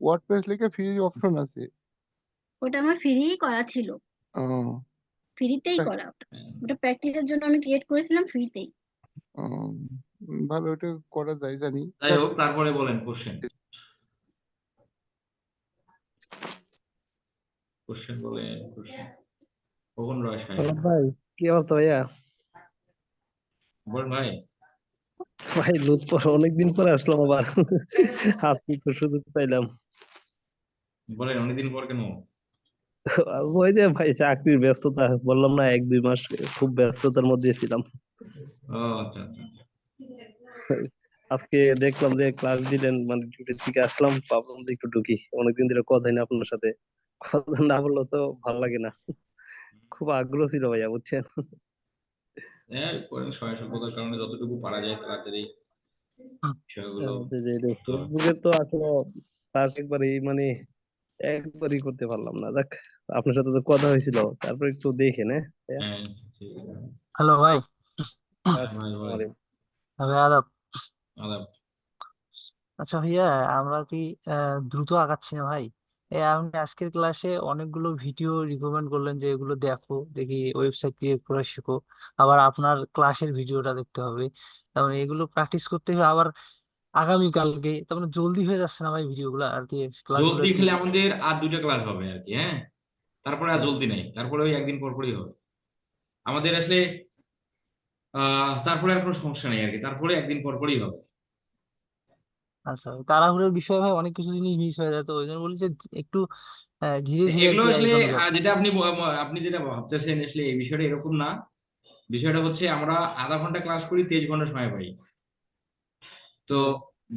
Speaker 5: ওয়ার্ডপ্রেস লিখে ফ্রি অপশন আছে।
Speaker 4: ওটা আমার ফ্রিই করা ছিল,
Speaker 5: ও,
Speaker 4: ফ্রিতেই
Speaker 5: তাই?
Speaker 4: করা ওটা। ওটা প্র্যাকটিসের জন্য আমি ক্রিয়েট করেছিলাম ফ্রিতেই।
Speaker 5: ও, ভালো, ওটা করা যায় জানি।
Speaker 1: যাই
Speaker 5: যাক,
Speaker 1: হোক, তারপরে বলেন কোশ্চেন। কোশ্চেন বলেন, কোশ্চেন। খোকন রয় সাহেব
Speaker 6: হ্যালো ভাই, কি অবস্থা ভাইয়া?
Speaker 1: বলেন ভাই।
Speaker 6: ভাই লুৎফর অনেকদিন পরে আসলাম আবার। আজকে তো সুযোগ পাইলাম।
Speaker 1: বলেন অনেকদিন পর কেন?
Speaker 6: ওই যে ভাই চাকরির ব্যস্ততা, বললাম না 1-2 মাস খুব ব্যস্ততার মধ্যে ছিলাম।
Speaker 1: ও আচ্ছা আচ্ছা আচ্ছা।
Speaker 6: আজকে দেখলাম যে ক্লাস দিলেন, মানে ডিউটি থেকে আসলাম, ভাবলাম যে একটু ঢুকি, অনেকদিন ধরে কথা হয় না আপনার সাথে, কথা না বললে তো ভালো লাগে না। খুব আগ্রহ ছিল ভাইয়া, বুঝছেন।
Speaker 1: হ্যাঁ করেন, সহায়তার কারণে যতটুকু পারা যায় তাড়াতাড়ি বিষয়গুলো করতে হবে।
Speaker 6: ফেসবুকে তো আসলে ফার্স্ট একবারই মানে একবারই করতে পারলাম না। যাক, আপনার সাথে তো কথা হয়েছিল, তারপর একটু দেখেন। হ্যাঁ
Speaker 1: হ্যাঁ ঠিক আছে।
Speaker 7: হ্যালো ভাই।
Speaker 1: হ্যাঁ ভাই বলেন।
Speaker 7: ভাই আদাব।
Speaker 1: আদাব।
Speaker 7: আচ্ছা ভাইয়া, আমরা কি দ্রুত আগাচ্ছি না ভাই? আপনি আজকের ক্লাসে অনেকগুলো ভিডিও রিকমেন্ড করলেন যে এগুলো দেখো, দেখি ওয়েবসাইট ক্রিয়েট করা শেখো, আবার আপনার ক্লাসের ভিডিওটা দেখতে হবে, তারপরে এগুলো প্র্যাকটিস করতে হবে আবার আগামী কালকে, তার মানে জলদি হয়ে যাচ্ছে না ভাই ভিডিওগুলো আর কি, ক্লাসগুলো
Speaker 1: জলদি
Speaker 7: একটু।
Speaker 1: খেলে আমাদের আর 2টা ক্লাস হবে আর কি। হ্যাঁ তারপরে আর জলদি নাই, তারপরে ওই একদিন পর পরই হবে আমাদের আসলে। তারপরে আর কোনো সমস্যা নেই আর কি, তারপরে একদিন পর পরই হবে।
Speaker 7: আচ্ছা, তাড়াহুড়োর বিষয় ভাই অনেক কিছু জিনিস মিস হয়ে যায়, তো ওই জন্য বলি যে একটু ধীরে ধীরে আর
Speaker 1: এগুলো
Speaker 7: কি
Speaker 1: আসলে
Speaker 7: এগোনো যাবে।
Speaker 1: যেটা আপনি যেটা ভাবতেছেন আসলে এই বিষয়টা এরকম না। বিষয়টা হচ্ছে আমরা আধা ঘন্টা ক্লাস করি, 23 ঘন্টা সময় পাই। তো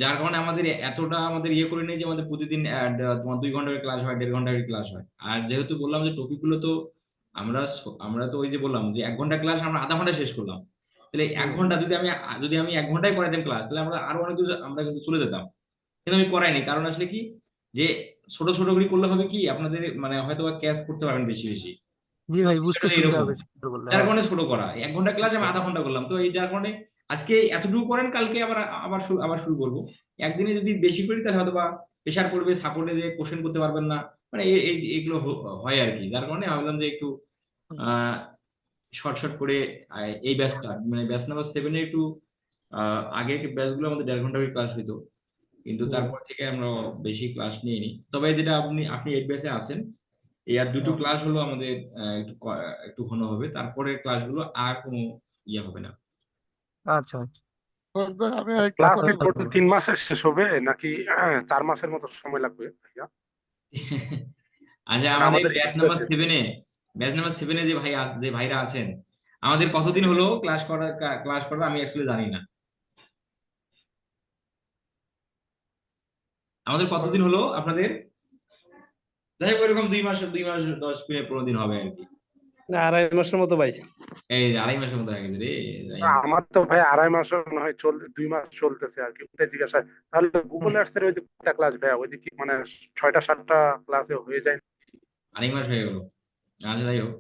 Speaker 1: যার কারণে আমাদের এতটা আমাদের ইয়ে করে নেই যে আমাদের প্রতিদিন তোমার 2 ঘন্টার ক্লাস হয়, 1.5 ঘন্টার ক্লাস হয়। আর যেহেতু বললাম যে টপিক গুলো তো আমরা তো ওই যে বললাম যে 1 ঘন্টা ক্লাস আমরা আধা ঘন্টা শেষ করলাম, তাহলে 1 ঘন্টা যদি আমি 1 ঘন্টায় করাইতাম ক্লাস, তাহলে আমরা আরো অনেক কিছু আমরা কিন্তু চলে যেতাম। কিন্তু আমি করাইনি, কারণ আসলে কি যে ছোট ছোট করে করলে হবে কি আপনাদের মানে হয়তো ক্যাচ করতে পারবেন বেশি বেশি।
Speaker 7: জি ভাই, বুঝতে
Speaker 1: বিষয়টা
Speaker 7: সুবিধা
Speaker 1: এরকম,
Speaker 7: হবে ছোট বললে,
Speaker 1: যার
Speaker 7: হ্যাঁ।
Speaker 1: কারণে ছোট করা। 1 ঘন্টা ক্লাস আমি আধা ঘন্টা করলাম, তো এই যার কারণে আজকে এতটুকু করেন, কালকে আবার শুরু করবো। একদিনে যদি বেশি করি তাহলে হয়তো বা প্রেশার পড়বে, সাপোর্টে যে কোশ্চেন করতে পারবেন না, মানে এগুলো হয় আর কি। যার কারণে আমি ভাবলাম যে একটু আহ শর্ট শর্ট করে এই ব্যাচটা মানে ব্যাচ নাম্বার 7 এ একটু আগে ব্যাচগুলো আমাদের 1.5 ঘন্টা ক্লাস হইতো, কিন্তু তারপর থেকে আমরা বেশি ক্লাস নিইনি। তবে যেটা আপনি 8 ব্যাচে আছেন, এই আর দুটো ক্লাস হলো আমাদের একটু ঘন হবে, তারপরে ক্লাসগুলো আর কোনো ইয়ে হবে না।
Speaker 7: আচ্ছা আচ্ছা।
Speaker 5: ফরহাদ ভাই আমি আরেকটা
Speaker 3: ক্লাস
Speaker 5: কথা
Speaker 3: কি
Speaker 5: বলবো।
Speaker 3: টোটাল 3 মাসে শেষ হবে নাকি 4 মাসের মতো সময় লাগবে ভাইয়া?
Speaker 1: আচ্ছা,
Speaker 3: মানে
Speaker 1: আমাদের
Speaker 3: আমাদের
Speaker 1: ব্যাচ নাম্বার 7 যে যে ভাইরা আছেন, আমাদের কতদিন হলো ক্লাস করা আমি অ্যাকচুয়ালি জানি না। আমাদের কতদিন হলো আপনাদের? যাই হোক, এরকম 2 মাস 10 15 হবে আর কি।
Speaker 6: না, 2.5 মাসের মতো ভাই।
Speaker 1: এই যে 2.5 মাসের মতো হয়ে গেছে রে। যাই হোক।
Speaker 3: আমার তো ভাই 2.5 মাস মনে হয় 2 মাস চলতেছে আর কি, ওটাই জিজ্ঞাসা। তাহলে গুগল আর্টস এর ওই যে কয়টা ক্লাস ভাইয়া, ওই যে কি মানে 6টা 7টা ক্লাসে হয়ে যায়?
Speaker 1: 2.5 মাস হয়ে গেল। আচ্ছা, যাই হোক,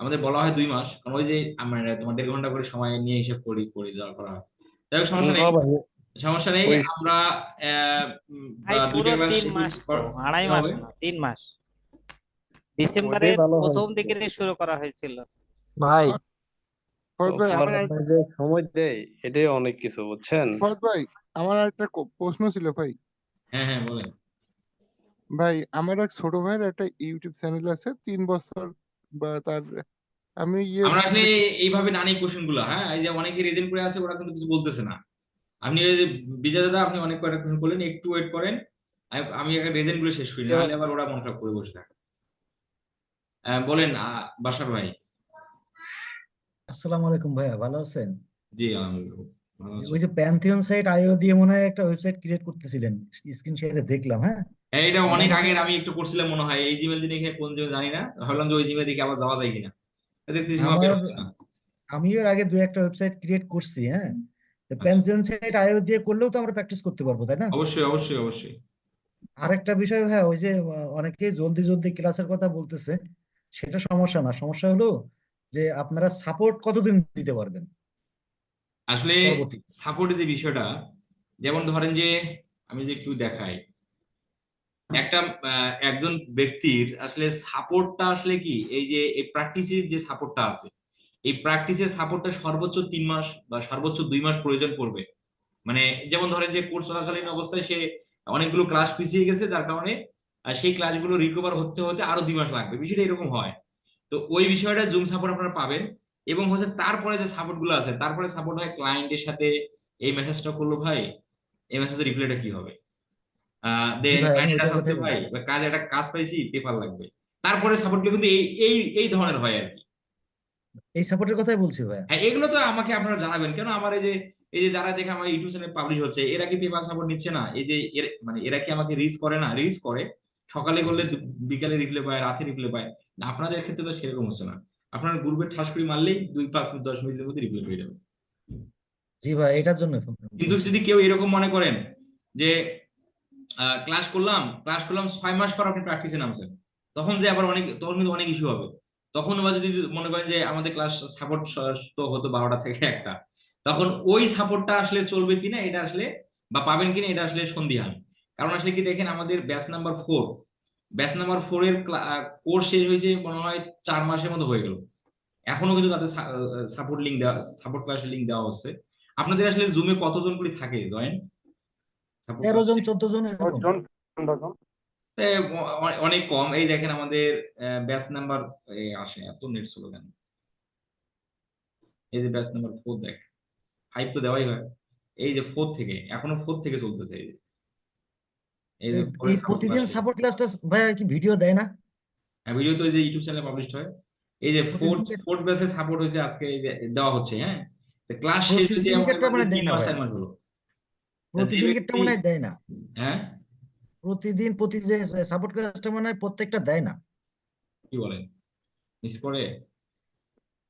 Speaker 1: আমাদের বলা হয় 2 মাস, কারণ ওই যে আমরা তোমার 1.5 ঘন্টা করে সময় নিয়ে হিসেব করি দেওয়া করা হয়। যাই হোক, সমস্যা নেই,
Speaker 6: হ্যাঁ ভাই,
Speaker 1: সমস্যা নেই।
Speaker 6: ওই
Speaker 1: আমরা
Speaker 8: ভাই
Speaker 1: দুইটা
Speaker 8: পুরো
Speaker 1: ক্লাস
Speaker 8: 3 মাস তো, আড়াই মাস
Speaker 1: হবে।
Speaker 8: না 3 মাস।
Speaker 6: ওইটাই
Speaker 8: ডিসেম্বরের
Speaker 6: ভালো হয়।
Speaker 8: প্রথম দিকে শুরু করা হয়েছিল।
Speaker 7: ভাই
Speaker 5: ফরহাদ ভাই আমার
Speaker 6: ফরহাদ ভাই যে সময় দেয় এটাই অনেক কিছু, বুঝছেন?
Speaker 5: ফরহাদ ভাই আমার একটা প্রশ্ন ছিল ভাই।
Speaker 1: হ্যাঁ হ্যাঁ, বলেন।
Speaker 5: ভাই আমার এক ছোট ভাইয়ের একটা ইউটিউব চ্যানেল আছে, 3 বছর বা তার আমি
Speaker 1: আমরা আসলে
Speaker 5: যে
Speaker 1: এইভাবে নানি কোশ্চেন গুলা, হ্যাঁ, এই যে অনেকে রিজেন করে আছে, ওরা কিন্তু কিছু বলতেছে না। আপনি ওই যে বিজয় দাদা, আপনি অনেক কয়টা কোশ্চেন করলেন, একটু ওয়েট করেন, আমি একটা রিজেন গুলো শেষ করি, নাহলে আবার ওরা মন খারাপ করে বসে থাকে। বলেন বাশার ভাই।
Speaker 9: আসসালামু আলাইকুম ভাইয়া, ভালো আছেন?
Speaker 1: জি আলহামদুলিল্লাহ, ভালো
Speaker 9: যে
Speaker 1: আছি।
Speaker 9: ওই যে প্যান্থিয়ন সাইট আইও দিয়ে মনে হয় একটা ওয়েবসাইট ক্রিয়েট করতেছিলেন, স্ক্রিন শেয়ারে দেখলাম। হ্যাঁ,
Speaker 1: হ্যাঁ, এটা
Speaker 9: আমার
Speaker 1: অনেক
Speaker 9: মনে
Speaker 1: আগের
Speaker 9: হয়
Speaker 1: আমি একটু করছিলাম মনে হয়, এই জিমেল দিনে কোন জিমেল জানি না, ভাবলাম যে ওই জিমেল দিকে আবার যাওয়া যায় কিনা, দেখতেছি বের
Speaker 9: আমার
Speaker 1: হচ্ছে না।
Speaker 9: আমিও এর আগে দু একটা ওয়েবসাইট ক্রিয়েট করছি। হ্যাঁ,
Speaker 1: আচ্ছা,
Speaker 9: প্যান্থিয়ন সাইট আইও দিয়ে করলেও তো আমরা প্র্যাকটিস করতে পারবো, তাই না?
Speaker 1: অবশ্যই অবশ্যই অবশ্যই।
Speaker 9: আরেকটা বিষয় ভাইয়া, ওই যে অনেকেই জলদি জলদি ক্লাসের কথা বলতেছে, সেটা সমস্যা না। সমস্যা হলো যে আপনারা সাপোর্ট কতদিন দিতে পারবেন
Speaker 1: আসলে
Speaker 9: পরবর্তী।
Speaker 1: সাপোর্টের যে বিষয়টা, যেমন ধরেন যে আমি যে একটু দেখাই, একটা একজন ব্যক্তির আসলে সাপোর্টটা আসলে কি, এই যে এই প্র্যাকটিসের যে সাপোর্টটা আছে, এই প্র্যাকটিসের সাপোর্টটা সর্বোচ্চ 3 মাস বা সর্বোচ্চ 2 মাস প্রয়োজন পড়বে। মানে যেমন ধরেন যে কোর্স চলাকালীন অবস্থায় সে অনেকগুলো ক্লাস পিছিয়ে গেছে, যার কারণে সেই ক্লাসগুলো রিকভার হতে হতে আরো 2 মাস লাগবে, বিষয়টা এরকম হয়। তো ওই বিষয়টা জুম সাপোর্ট আপনারা পাবেন। এবং হচ্ছে তারপরে যে সাপোর্ট গুলো আছে, তারপরে সাপোর্ট হয় ক্লায়েন্টের সাথে, এই মেসেজটা করলো ভাই, এই মেসেজের রিপ্লাইটা কি হবে,
Speaker 9: জি
Speaker 1: দেন
Speaker 9: ভাই, আমি
Speaker 1: ক্লায়েন্টের
Speaker 9: ওইটার
Speaker 1: কাছে আসছে
Speaker 9: কথাই
Speaker 1: ভাই,
Speaker 9: বলছি।
Speaker 1: বা একটা কাজ পাইছি, পেপার লাগবে। তারপরে সাপোর্ট গুলো কিন্তু এই এই এই ধরনের হয় আর কি।
Speaker 9: এই সাপোর্টের কথাই বলছি ভাইয়া।
Speaker 1: হ্যাঁ, এগুলো তো আমাকে আপনারা জানাবেন কেন, আমার এই যে যারা দেখে আমার ইউটিউব চ্যানেল পাবলিশ হচ্ছে, এরা কি পেপার সাপোর্ট নিচ্ছে না? এই যে মানে এরা কি আমাকে রিচ করে না? রিচ করে, সকালে করলে বিকালে রিপ্লাই পায়, রাতে রিপ্লাই পায়। না, আপনাদের ক্ষেত্রে তো সেরকম হচ্ছে না। আপনার গ্রুপে ঠাস করে মারলেই 2 5 মিনিট 10 মিনিটের মধ্যে রিপ্লাই পেয়ে যাবেন।
Speaker 9: জি ভাই, এটার জন্য
Speaker 1: কিন্তু
Speaker 9: বলছি।
Speaker 1: যদি কেউ এরকম মনে করেন যে ক্লাস করলাম 6 মাস পর আপনি প্র্যাকটিসে নামছেন, তখন কিন্তু অনেক ইস্যু হবে। তখন আবার যদি মনে করেন যে আমাদের ক্লাস সাপোর্ট তো হতো 12টা থেকে 1টা, তখন ওই সাপোর্টটা আসলে চলবে কিনা এটা আসলে, বা পাবেন কিনা এটা আসলে সন্দিহান। কারণ আসলে কি দেখেন, আমাদের ব্যাচ নাম্বার 4 এর কোর্স শেষ হয়েছে মনে হয় 4 মাসের মতো হয়ে গেল, এখনো কিন্তু তাদের সাপোর্ট ক্লাসের লিঙ্ক দেওয়া হচ্ছে। আপনাদের আসলে জুমে কতজন করে থাকে জয়েন সাপোর্ট
Speaker 9: 13 জন
Speaker 1: ক্লাসে?
Speaker 9: 14 জন এরকম।
Speaker 3: 10 জন 15 জন।
Speaker 1: অনেক কম। এই দেখেন আমাদের ব্যাচ নাম্বার আসে, এত নেট স্লো কেন? এই যে ব্যাচ নাম্বার 4 দেখ, 5 তো দেওয়াই হয়, এই যে 4 থেকে, এখনো 4 থেকে চলতেছে। এই যে 4
Speaker 9: এই
Speaker 1: এর সাপোর্ট
Speaker 9: প্রতিদিন
Speaker 1: ক্লাস।
Speaker 9: সাপোর্ট ক্লাসটা ভাইয়া কি ভিডিও দেয় না?
Speaker 1: ভিডিও তো এই যে ইউটিউব চ্যানেলে পাবলিশ হয়। এই যে
Speaker 9: প্রতিদিন
Speaker 1: ফোর্থ ব্যাচের সাপোর্ট হয়েছে আজকে, এই যে দেওয়া হচ্ছে, হ্যাঁ। ক্লাস শেষ হয়েছে এমন
Speaker 9: প্রতিদিনকেরটা
Speaker 1: যে
Speaker 9: মানে দেয়
Speaker 1: তিন
Speaker 9: না
Speaker 1: মাস
Speaker 9: ভাইয়া।
Speaker 1: 4 মাস হলো। তা যে
Speaker 9: প্রতিদিনকেরটা
Speaker 1: ব্যক্তি,
Speaker 9: মানে দেয় না।
Speaker 1: হ্যাঁ,
Speaker 9: প্রতি যে সাপোর্ট ক্লাসটা মানে প্রত্যেকটা দেয় না,
Speaker 1: কি বলেন, মিস করে?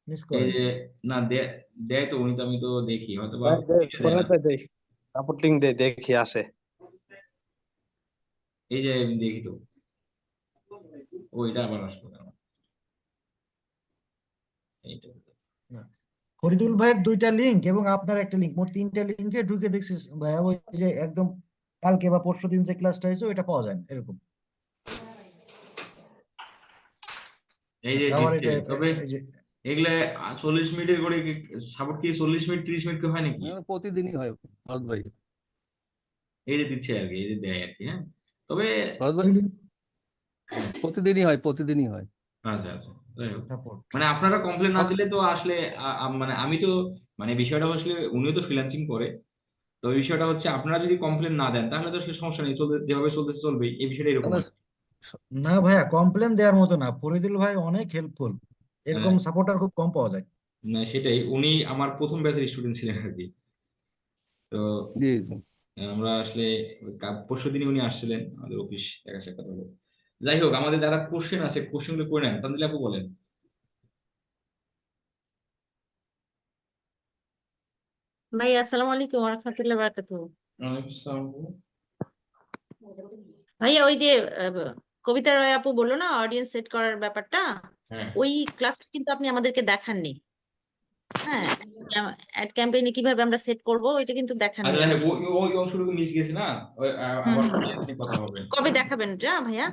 Speaker 9: মিস
Speaker 1: এই
Speaker 9: করে।
Speaker 1: যে না দেয় তো, আমি তো দেখি, হয়তো বা
Speaker 6: দেয়, দেয়,
Speaker 1: প্রত্যেকে দেয় না।
Speaker 6: ফরহাদ ভাই দেয়, সাপোর্টিং দেয়, দেখি আসে।
Speaker 1: এই যে আমি দেখি তো, ও এটা আবার আসলো কেন? এইটা
Speaker 9: না, ফরিদুল ভাইয়ের 2টা লিঙ্ক এবং আপনার একটা লিঙ্ক, মোট 3টে লিঙ্কে ঢুকে দেখছি ভাইয়া ওই যে একদম কালকে বা পরশুদিন যে ক্লাসটা হয়েছে ওইটা পাওয়া যায় না এরকম।
Speaker 1: এই যে
Speaker 9: আবার
Speaker 1: দিচ্ছে,
Speaker 9: এটা
Speaker 1: তবে
Speaker 9: এই যে
Speaker 1: এগুলা 40 মিনিটের করে সাপোর্ট কি 40 মিনিট 30 মিনিট কি হয় নাকি?
Speaker 10: প্রতিদিনই হয় ভরত ভাই।
Speaker 1: এই যে দিচ্ছে আর কি, এই যে দেয় আর কি। হ্যাঁ, তবে
Speaker 10: ভরত ভাই,
Speaker 9: ওই লিঙ্ক
Speaker 10: প্রতিদিনই হয়।
Speaker 1: আচ্ছা আচ্ছা, যাই হোক।
Speaker 9: সাপোর্ট।
Speaker 1: মানে আপনারা কমপ্লেন না
Speaker 10: আচ্ছা,
Speaker 1: দিলে তো আসলে মানে আমি তো মানে বিষয়টা আসলে উনিও তো ফ্রিল্যান্সিং করে, তো এই বিষয়টা হচ্ছে আপনারা যদি কমপ্লেন না দেন তাহলে তো আসলে সমস্যা নেই, চলতে যেভাবে চলতেছে চলবেই, এই বিষয়টা এরকম
Speaker 10: তাহলে
Speaker 1: আর কি।
Speaker 9: না ভাইয়া, কমপ্লেন দেওয়ার মতো না, ফরিদুল ভাই অনেক হেল্পফুল, এরকম
Speaker 1: হ্যাঁ,
Speaker 9: সাপোর্টার খুব কম পাওয়া যায়।
Speaker 1: না সেটাই, উনি আমার প্রথম ব্যাচের স্টুডেন্ট ছিলেন আর কি। তো
Speaker 10: জি জি।
Speaker 1: আমরা আসলে পরশু দিনই উনি আসছিলেন, আমাদের অফিস দেখা সাক্ষাৎ হলো। যাই হোক, আমাদের যারা কোশ্চেন আছে কোশ্চেন গুলো করে নেন। তানজিল আপু বলেন।
Speaker 11: ভাই আসসালামু আলাইকুম ওয়া রাহমাতুল্লাহি ওয়া বারাকাতুহু।
Speaker 1: ওয়ালাইকুম আসসালাম আপু।
Speaker 11: ভাইয়া ওই যে কবিতা রায় আপু বললো না অডিয়েন্স সেট করার ব্যাপারটা,
Speaker 1: হ্যাঁ,
Speaker 11: ওই ক্লাসটা কিন্তু আপনি আমাদেরকে দেখাননি। হ্যাঁ, অ্যাড ক্যাম্পেইনে কিভাবে আমরা সেট করব ওইটা কিন্তু দেখাননি
Speaker 1: আচ্ছা যাই হোক,
Speaker 11: আপনি।
Speaker 1: ওই অংশটুকু মিস গেছে না,
Speaker 11: হুম
Speaker 1: আবার
Speaker 11: হুম।
Speaker 1: audience নিয়ে কথা হবে।
Speaker 11: কবে দেখাবেন এটা ভাইয়া?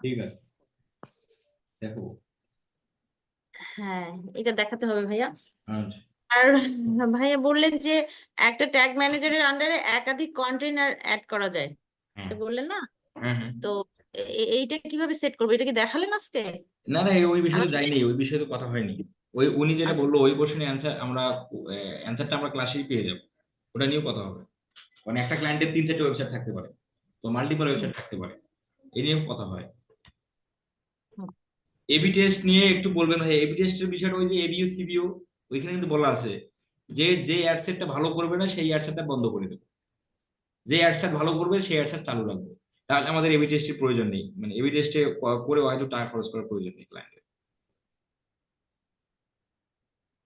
Speaker 1: ঠিক আছে, দেখো।
Speaker 11: হ্যাঁ, এটা দেখাতে হবে ভাইয়া।
Speaker 1: আচ্ছা,
Speaker 11: আর ভাইয়া বললেন যে একটা ট্যাগ ম্যানেজারের আন্ডারে একাধিক কন্টেইনার অ্যাড করা যায়,
Speaker 1: হ্যাঁ
Speaker 11: এটা বললেন না?
Speaker 1: হ্যাঁ হ্যাঁ।
Speaker 11: তো এইটা কিভাবে সেট করবো, এটা কি দেখালেন আজকে?
Speaker 1: না না, ওই বিষয়ে তো
Speaker 11: আলাদা-
Speaker 1: যাইনি, ওই বিষয়ে তো কথা হয়নি। ওই উনি যেটা
Speaker 11: আচ্ছা
Speaker 1: বললো ওই কোশ্চেনের অ্যান্সার আমরা, অ্যান্সারটা আমরা ক্লাসেই পেয়ে যাবো, ওটা নিয়েও কথা হবে। মানে একটা ক্লায়েন্টের 3-4টে ওয়েবসাইট থাকতে পারে, তো মাল্টিপল ওয়েবসাইট থাকতে পারে, এই নিয়েও কথা হয়।
Speaker 11: হুম।
Speaker 1: এবি টেস্ট নিয়ে একটু বলবেন ভাই। এবি টেস্টের বিষয়টা ওই যে এবিইউ সিবিইউ, ওইখানে কিন্তু বলা আছে যে যে অ্যাডসেটটা ভালো করবে না সেই অ্যাডসেটটা বন্ধ করে দেবে, যে অ্যাডসেট ভালো করবে সেই অ্যাডসেট চালু রাখবে। তাহলে আমাদের এবি টেস্টের প্রয়োজন নেই, মানে এবি টেস্টে করে হয়তো টাকা খরচ করার প্রয়োজন নেই ক্লায়েন্টের।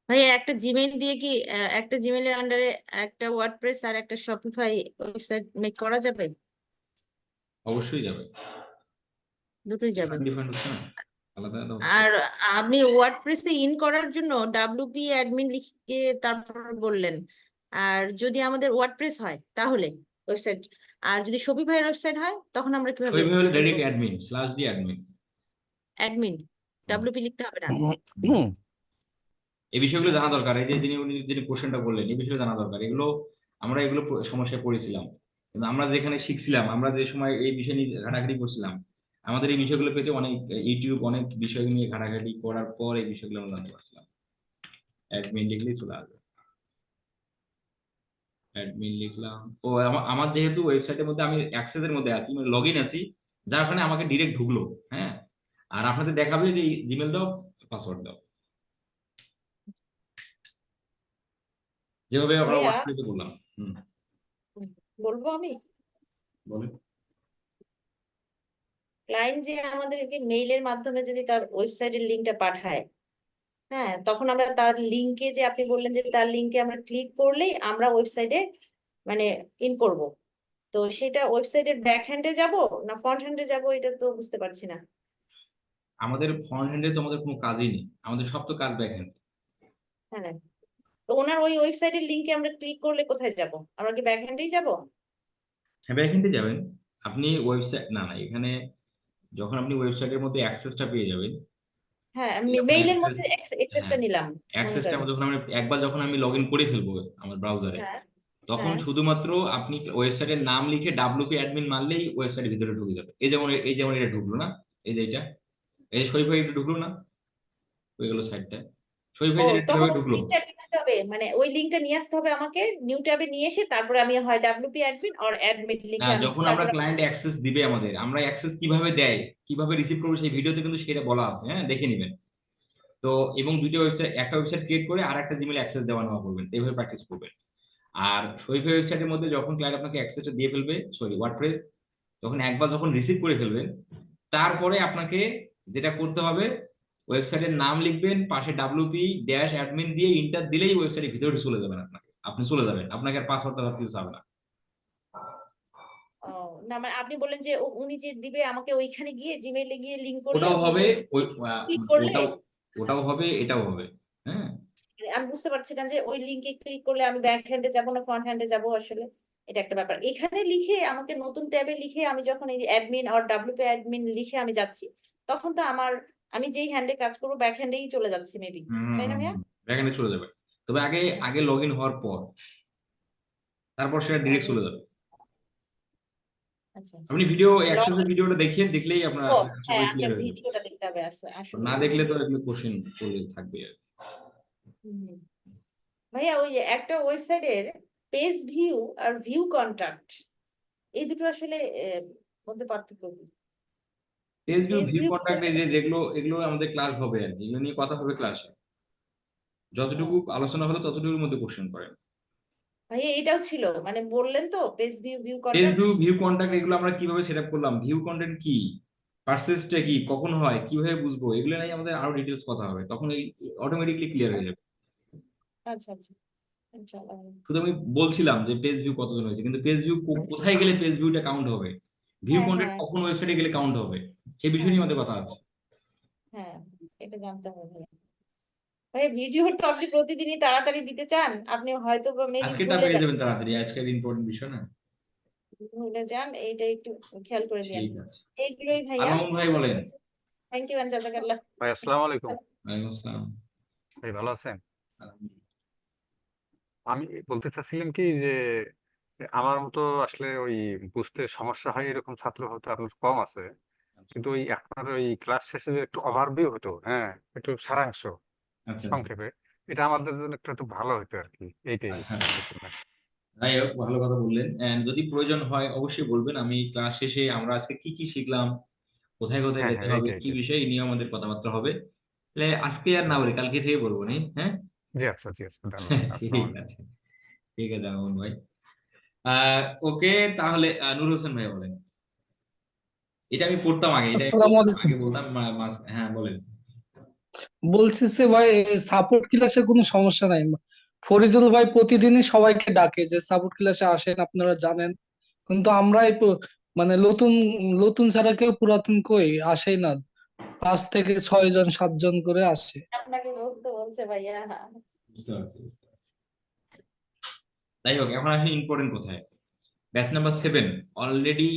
Speaker 11: ভাইয়া একটা জিমেইল দিয়ে কি একটা জিমেইলের আন্ডারে একটা ওয়ার্ডপ্রেস আর একটা শপিফাই ওয়েবসাইট মেক করা যাবে?
Speaker 1: অবশ্যই যাবে,
Speaker 11: দুটোই যাবে।
Speaker 1: ডিফারেন্ট হচ্ছে না, আলাদা আলাদা হচ্ছে।
Speaker 11: আর আপনি ওয়ার্ডপ্রেসে ইন করার জন্য ডাব্লিউপি অ্যাডমিন লিখে তারপর বললেন, আর যদি আমাদের ওয়ার্ডপ্রেস হয় তাহলে ওয়েবসাইট, আর যদি শপিফাই ওয়েবসাইট হয় তখন আমরা কিভাবে
Speaker 1: শৈবাল হলে
Speaker 11: ইন
Speaker 1: ডাইরেক্ট
Speaker 11: করব?
Speaker 1: অ্যাডমিন স্ল্যাশ দিয়ে অ্যাডমিন।
Speaker 11: অ্যাডমিন, ডাব্লিউপি লিখতে হবে না?
Speaker 1: এই বিষয়গুলো জানা
Speaker 11: আচ্ছা
Speaker 1: দরকার, এই যে যিনি কোশ্চেনটা বললেন এই বিষয়গুলো জানা দরকার। এগুলো আমরা এগুলো সমস্যায় পড়েছিলাম, কিন্তু আমরা যেখানে শিখছিলাম, আমরা যে সময় এই বিষয় নিয়ে ঘাটাঘাটি করছিলাম, আমাদের এই বিষয়গুলো পেতে অনেক ইউটিউব অনেক বিষয় নিয়ে ঘাটাঘাটি করার পর এই বিষয়গুলো আমরা জানতে পারছিলাম। অ্যাডমিন লিখলেই চলে আসবে, অ্যাডমিন লিখলাম। ও আমার যেহেতু ওয়েবসাইটের মধ্যে আমি অ্যাক্সেসের মধ্যে আছি, মানে লগ ইন আছি, যার কারণে আমাকে ডিরেক্ট ঢুকলো। হ্যাঁ, আর আপনাদের দেখাবে যে জিমেল দাও, পাসওয়ার্ড দাও, যেভাবে আমরা
Speaker 11: ভাইয়া,
Speaker 1: ওয়ার্কপ্লেসে বললাম। হুম,
Speaker 11: বলবো আমি,
Speaker 1: বলেন।
Speaker 11: ক্লায়েন্ট যে আমাদেরকে মেইলের মাধ্যমে যদি তার ওয়েবসাইটের লিঙ্কটা পাঠায়, হ্যাঁ, তখন আমরা তার লিঙ্কে, যে আপনি বললেন যে তার লিঙ্কে আমরা ক্লিক করলেই আমরা ওয়েবসাইটে মানে ইন করব, তো সেটা ওয়েবসাইটের ব্যাক হ্যান্ডে যাব না ফ্রন্ট হ্যান্ডে যাব, এটা তো বুঝতে পারছি না।
Speaker 1: আমাদের ফ্রন্ট হ্যান্ডে তো আমাদের কোনো কাজই নেই, আমাদের সব তো কাজ ব্যাক হ্যান্ড।
Speaker 11: হ্যাঁ, তো ওনার ওই ওয়েবসাইটের লিঙ্কে আমরা ক্লিক করলে কোথায় যাব? আমরা কি ব্যাক হ্যান্ডেই যাব?
Speaker 1: হ্যাঁ, ব্যাক হ্যান্ডে যাবেন আপনি। ওয়েবসাইট না না, এখানে যখন আপনি ওয়েবসাইটের মধ্যে অ্যাক্সেসটা পেয়ে যাবেন,
Speaker 11: হ্যাঁ,
Speaker 1: যখন
Speaker 11: মেইলের
Speaker 1: অ্যাক্সেস,
Speaker 11: মধ্যে
Speaker 1: হ্যাঁ
Speaker 11: অ্যাক্সেসটা নিলাম মনে
Speaker 1: অ্যাক্সেসটা
Speaker 11: করেন।
Speaker 1: যখন আমি একবার যখন আমি লগ ইন করে ফেলবো আমার ব্রাউজারে,
Speaker 11: হ্যাঁ
Speaker 1: তখন
Speaker 11: হ্যাঁ।
Speaker 1: শুধুমাত্র আপনি ওয়েবসাইটের নাম লিখে ডাব্লিউপি অ্যাডমিন মারলেই ওয়েবসাইটের ভিতরে ঢুকে যাবে। এই যেমন এটা ঢুকলো না, এই যে এটা, এই যে শরীফ ভাই এটা ঢুকলো না, হয়ে গেল সাইটটা। শরীফ
Speaker 11: ও,
Speaker 1: ভাই যেটা
Speaker 11: তখন
Speaker 1: কিভাবে
Speaker 11: ওই
Speaker 1: ঢুকলো?
Speaker 11: লিঙ্কটা নিয়ে আসতে হবে, মানে ওই লিঙ্কটা নিয়ে আসতে হবে আমাকে নিউ ট্যাবে নিয়ে এসে, তারপরে আমি হয় ডাব্লিউপি অ্যাডমিন আর অ্যাডমিন
Speaker 1: না,
Speaker 11: লিখে আমি
Speaker 1: যখন আমরা
Speaker 11: তারপর।
Speaker 1: ক্লায়েন্ট অ্যাক্সেস দিবে আমাদের, আমরা অ্যাক্সেস কিভাবে দেয়, কিভাবে রিসিভ করবো সেই ভিডিওতে কিন্তু সেটা বলা আছে, হ্যাঁ দেখে নিবেন। তো এবং দুটো ওয়েবসাইট, একটা ওয়েবসাইট ক্রিয়েট করে আর একটা জিমেল অ্যাক্সেস দেওয়া নেওয়া করবেন, এইভাবে প্র্যাকটিস করবেন। আর শরীফের ওয়েবসাইটের মধ্যে যখন ক্লায়েন্ট আপনাকে অ্যাক্সেসটা দিয়ে ফেলবে, সরি ওয়ার্ডপ্রেস, তখন একবার যখন রিসিভ করে ফেলবেন, তারপরে আপনাকে যেটা করতে হবে, ওয়েবসাইটের নাম লিখবেন, পাশে ডাব্লিউপি ড্যাশ অ্যাডমিন দিয়ে ইন্টার দিলেই ওয়েবসাইটের ভিতরে চলে যাবেন, আপনি চলে যাবেন, আপনাকে আর পাসওয়ার্ডটা ধরতে হবে না।
Speaker 11: ও, না মানে আপনি বললেন যে উনি যে দিবে আমাকে ওইখানে গিয়ে জিমেইলে গিয়ে লিংক করলে
Speaker 1: ওটাও
Speaker 11: উনি
Speaker 1: হবে,
Speaker 11: যে
Speaker 1: ওই
Speaker 11: ক্লিক করলে
Speaker 1: ওটাও ওটাও হবে, এটাও হবে। হ্যাঁ,
Speaker 11: আমি বুঝতে পারছি না যে ওই লিঙ্কে ক্লিক করলে আমি ব্যাক হ্যান্ডে যাবো না ফ্রন্ট হ্যান্ডে যাবো আসলে এটা একটা ব্যাপার এখানে লিখে আমাকে নতুন ট্যাবে লিখে আমি যখন এই অ্যাডমিন আর ডাব্লিউপি অ্যাডমিন লিখে আমি যাচ্ছি তখন তো আমি যেই হ্যান্ডে কাজ করবো ব্যাক হ্যান্ডেই চলে যাচ্ছি মেবি তাই না ভাইয়া
Speaker 1: ব্যাকএন্ডে চলে যাবে, তবে আগে লগ ইন হওয়ার পর তারপর সেটা ডিরেক্ট চলে যাবে।
Speaker 11: আচ্ছা
Speaker 1: আপনি ভিডিও
Speaker 11: লগ
Speaker 1: অ্যাক্সেসের ভিডিওটা দেখলেই আপনার
Speaker 11: ও
Speaker 1: আসলে
Speaker 11: হ্যাঁ
Speaker 1: ক্লিয়ার
Speaker 11: আপনার
Speaker 1: হয়ে যাবে।
Speaker 11: ভিডিওটা দেখতে হবে আসলে
Speaker 1: না দেখলে তো এগুলো কোশ্চেন চলে থাকবে আর কি।
Speaker 11: হুম। ভাইয়া ওই একটা ওয়েবসাইটের পেজ ভিউ আর ভিউ কন্ট্যাক্ট এই দুটো আসলে মধ্যে পার্থক্য কি
Speaker 1: page view
Speaker 11: page
Speaker 1: view
Speaker 11: view
Speaker 1: contact এগুলো আমাদের ক্লাস হবে আর কি, এগুলো নিয়ে কথা হবে ক্লাসে, যতটুকু আলোচনা হলো ততটুকুর মধ্যে কোশ্চেন করেন।
Speaker 11: ভাইয়া এটাও ছিল মানে বললেন তো page view view
Speaker 1: page
Speaker 11: contact
Speaker 1: view contact এগুলো আমরা কিভাবে সেট আপ করলাম, ভিউ কন্টেন্ট কি, পারসেসটা কি, কখন হয়, কিভাবে বুঝবো, এগুলো নিয়ে আমাদের আরো ডিটেলস কথা হবে, তখন এই অটোমেটিকলি ক্লিয়ার হয়ে যাবে।
Speaker 11: আচ্ছা আচ্ছা ইনশাআল্লাহ
Speaker 1: শুধু আমি বলছিলাম যে পেজ ভিউ কতজন হয়েছে, কিন্তু পেজ ভিউ কোথায় গেলে পেজ ভিউটা কাউন্ট হবে, ভিউ
Speaker 11: হ্যাঁ
Speaker 1: কন্টেন্ট
Speaker 11: হ্যাঁ
Speaker 1: কখন ওয়েবসাইটে গেলে কাউন্ট হবে, সেই বিষয় নিয়ে আমাদের কথা আছে।
Speaker 11: হ্যাঁ এটা জানতে হবে ভাইয়া ভাইয়া ভিডিও তো আপনি প্রতিদিনই তাড়াতাড়ি দিতে চান আপনি হয়তো বা মেবি
Speaker 1: আজকেটা
Speaker 11: ভুলে
Speaker 1: পেয়ে
Speaker 11: যান
Speaker 1: যাবেন তাড়াতাড়ি, আজকের ইম্পর্টেন্ট বিষয় না।
Speaker 11: ভুলে যান এইটা একটু খেয়াল করে দিন
Speaker 1: ঠিক আছে,
Speaker 11: এইগুলোই
Speaker 1: আর
Speaker 11: ভাইয়া
Speaker 1: মামুন ভাই বলেন।
Speaker 11: থ্যাংক ইউ জাজাকাল্লাহ
Speaker 12: ভাই আসসালামু আলাইকুম।
Speaker 1: ওয়ালাইকুম আসসালাম।
Speaker 12: ভাই ভালো আছেন?
Speaker 1: আলহামদুলিল্লাহ।
Speaker 12: আমি বলতে চাচ্ছিলাম কি যে আমার মতো আসলে ওই বুঝতে সমস্যা হয় এরকম ছাত্র হয়তো আপনার কম আছে, কিন্তু ওই আপনার ওই ক্লাস শেষে যে একটু ওভারভিউ হতো, হ্যাঁ একটু সারাংশ
Speaker 1: আচ্ছা
Speaker 12: সংক্ষেপে, এটা আমাদের জন্য একটু ভালো হতো আর কি, এইটাই
Speaker 1: আচ্ছা,
Speaker 12: বলতেছিলাম।
Speaker 1: যাই হোক ভালো কথা বললেন, and যদি প্রয়োজন হয় অবশ্যই বলবেন, আমি ক্লাস শেষে আমরা আজকে কি কি শিখলাম, কোথায় কোথায়
Speaker 12: হ্যাঁ
Speaker 1: যেতে
Speaker 12: হ্যাঁ
Speaker 1: হবে,
Speaker 12: এইটাই
Speaker 1: কি
Speaker 12: এইটাই।
Speaker 1: বিষয় এই নিয়ে আমাদের কথাবার্তা হবে। তাহলে আজকে আর না বলি, কালকে থেকে বলবো নি, হ্যাঁ?
Speaker 12: জি আচ্ছা ধন্যবাদ, আসসালামু
Speaker 1: ঠিক
Speaker 12: আলাইকুম।
Speaker 1: আছে, ঠিক আছে মামুন ভাই। ওকে, তাহলে নূর হোসেন ভাই বলেন। এটা আমি পড়তাম আগে, এটা
Speaker 13: আসসালামু আলাইকুম।
Speaker 1: আগে বলতাম হ্যাঁ বলেন।
Speaker 13: বলতেছে ভাই সাপোর্ট ক্লাসের কোনো সমস্যা নাই, ফরিদুল ভাই প্রতিদিনই সবাইকে ডাকে যে সাপোর্ট ক্লাসে আসেন, আপনারা জানেন, কিন্তু আমরাই মানে নতুন নতুন ছাড়া কেউ পুরাতন কই আসেই না, 5 থেকে 6 জন 7 জন করে আসে।
Speaker 11: আপনাকে বলতে বলছে ভাইয়া
Speaker 1: বুঝতে পারছি। যাই হোক, এখন আসলে ইম্পর্টেন্ট কোথায়, ব্যাচ নাম্বার 7 অলরেডি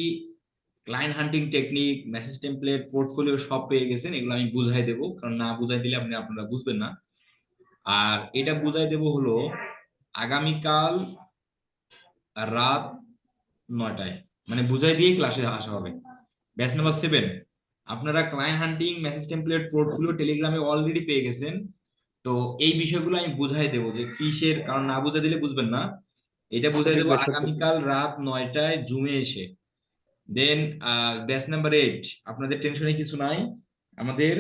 Speaker 1: ক্লায়েন্ট হান্টিং টেকনিক, মেসেজ টেমপ্লেট, পোর্টফোলিও সব পেয়ে গেছেন। এগুলো আমি বুঝাই দেবো, কারণ না বুঝাই দিলে আপনারা বুঝবেন না। আর এটা বুঝাই দেবো হলো আগামীকাল রাত 9টায়, মানে বুঝাই দিয়ে ক্লাসে আসা হবে। ব্যাচ নাম্বার 7 আপনারা ক্লায়েন্ট হান্টিং, মেসেজ টেমপ্লেট, পোর্টফোলিও টেলিগ্রামে অলরেডি পেয়ে গেছেন। তো এই বিষয়গুলো আমি বুঝাই দেবো যে কিসের, কারণ না বুঝাই দিলে বুঝবেন না। এটা বুঝাই দেবো আগামীকাল রাত 9টায় জুমে এসে। দেন ব্যাচ নাম্বার 8 আপনাদের টেনশনে কিছু নাই, আমাদের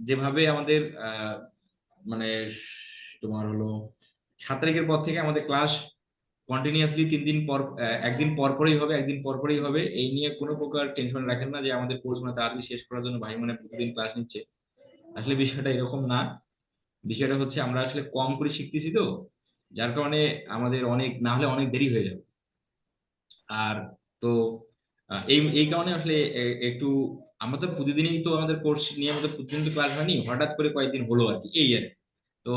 Speaker 1: যেভাবে আমাদের মানে তোমার হলো 7 তারিখের পর থেকে আমাদের ক্লাস কন্টিনিউয়াসলি 3 দিন পর, একদিন পর পরই হবে, একদিন পর পরই হবে। এই নিয়ে কোনো প্রকার টেনশন রাখেন না যে আমাদের কোর্স মানে তাড়াতাড়ি শেষ করার জন্য ভাই মানে প্রতিদিন ক্লাস নিচ্ছে, আসলে বিষয়টা এরকম না। বিষয়টা হচ্ছে আমরা আসলে কম করে শিখতেছি তো, যার কারণে আমাদের অনেক না হলে অনেক দেরি হয়ে যাবে। আর তো এই এই কারণে আসলে একটু, আমরা তো প্রতিদিনই তো আমাদের কোর্স নিয়ে আমাদের প্রতিদিন তো ক্লাস হয়নি, হঠাৎ করে কয়েকদিন হলো আর কি, এই আর কি। তো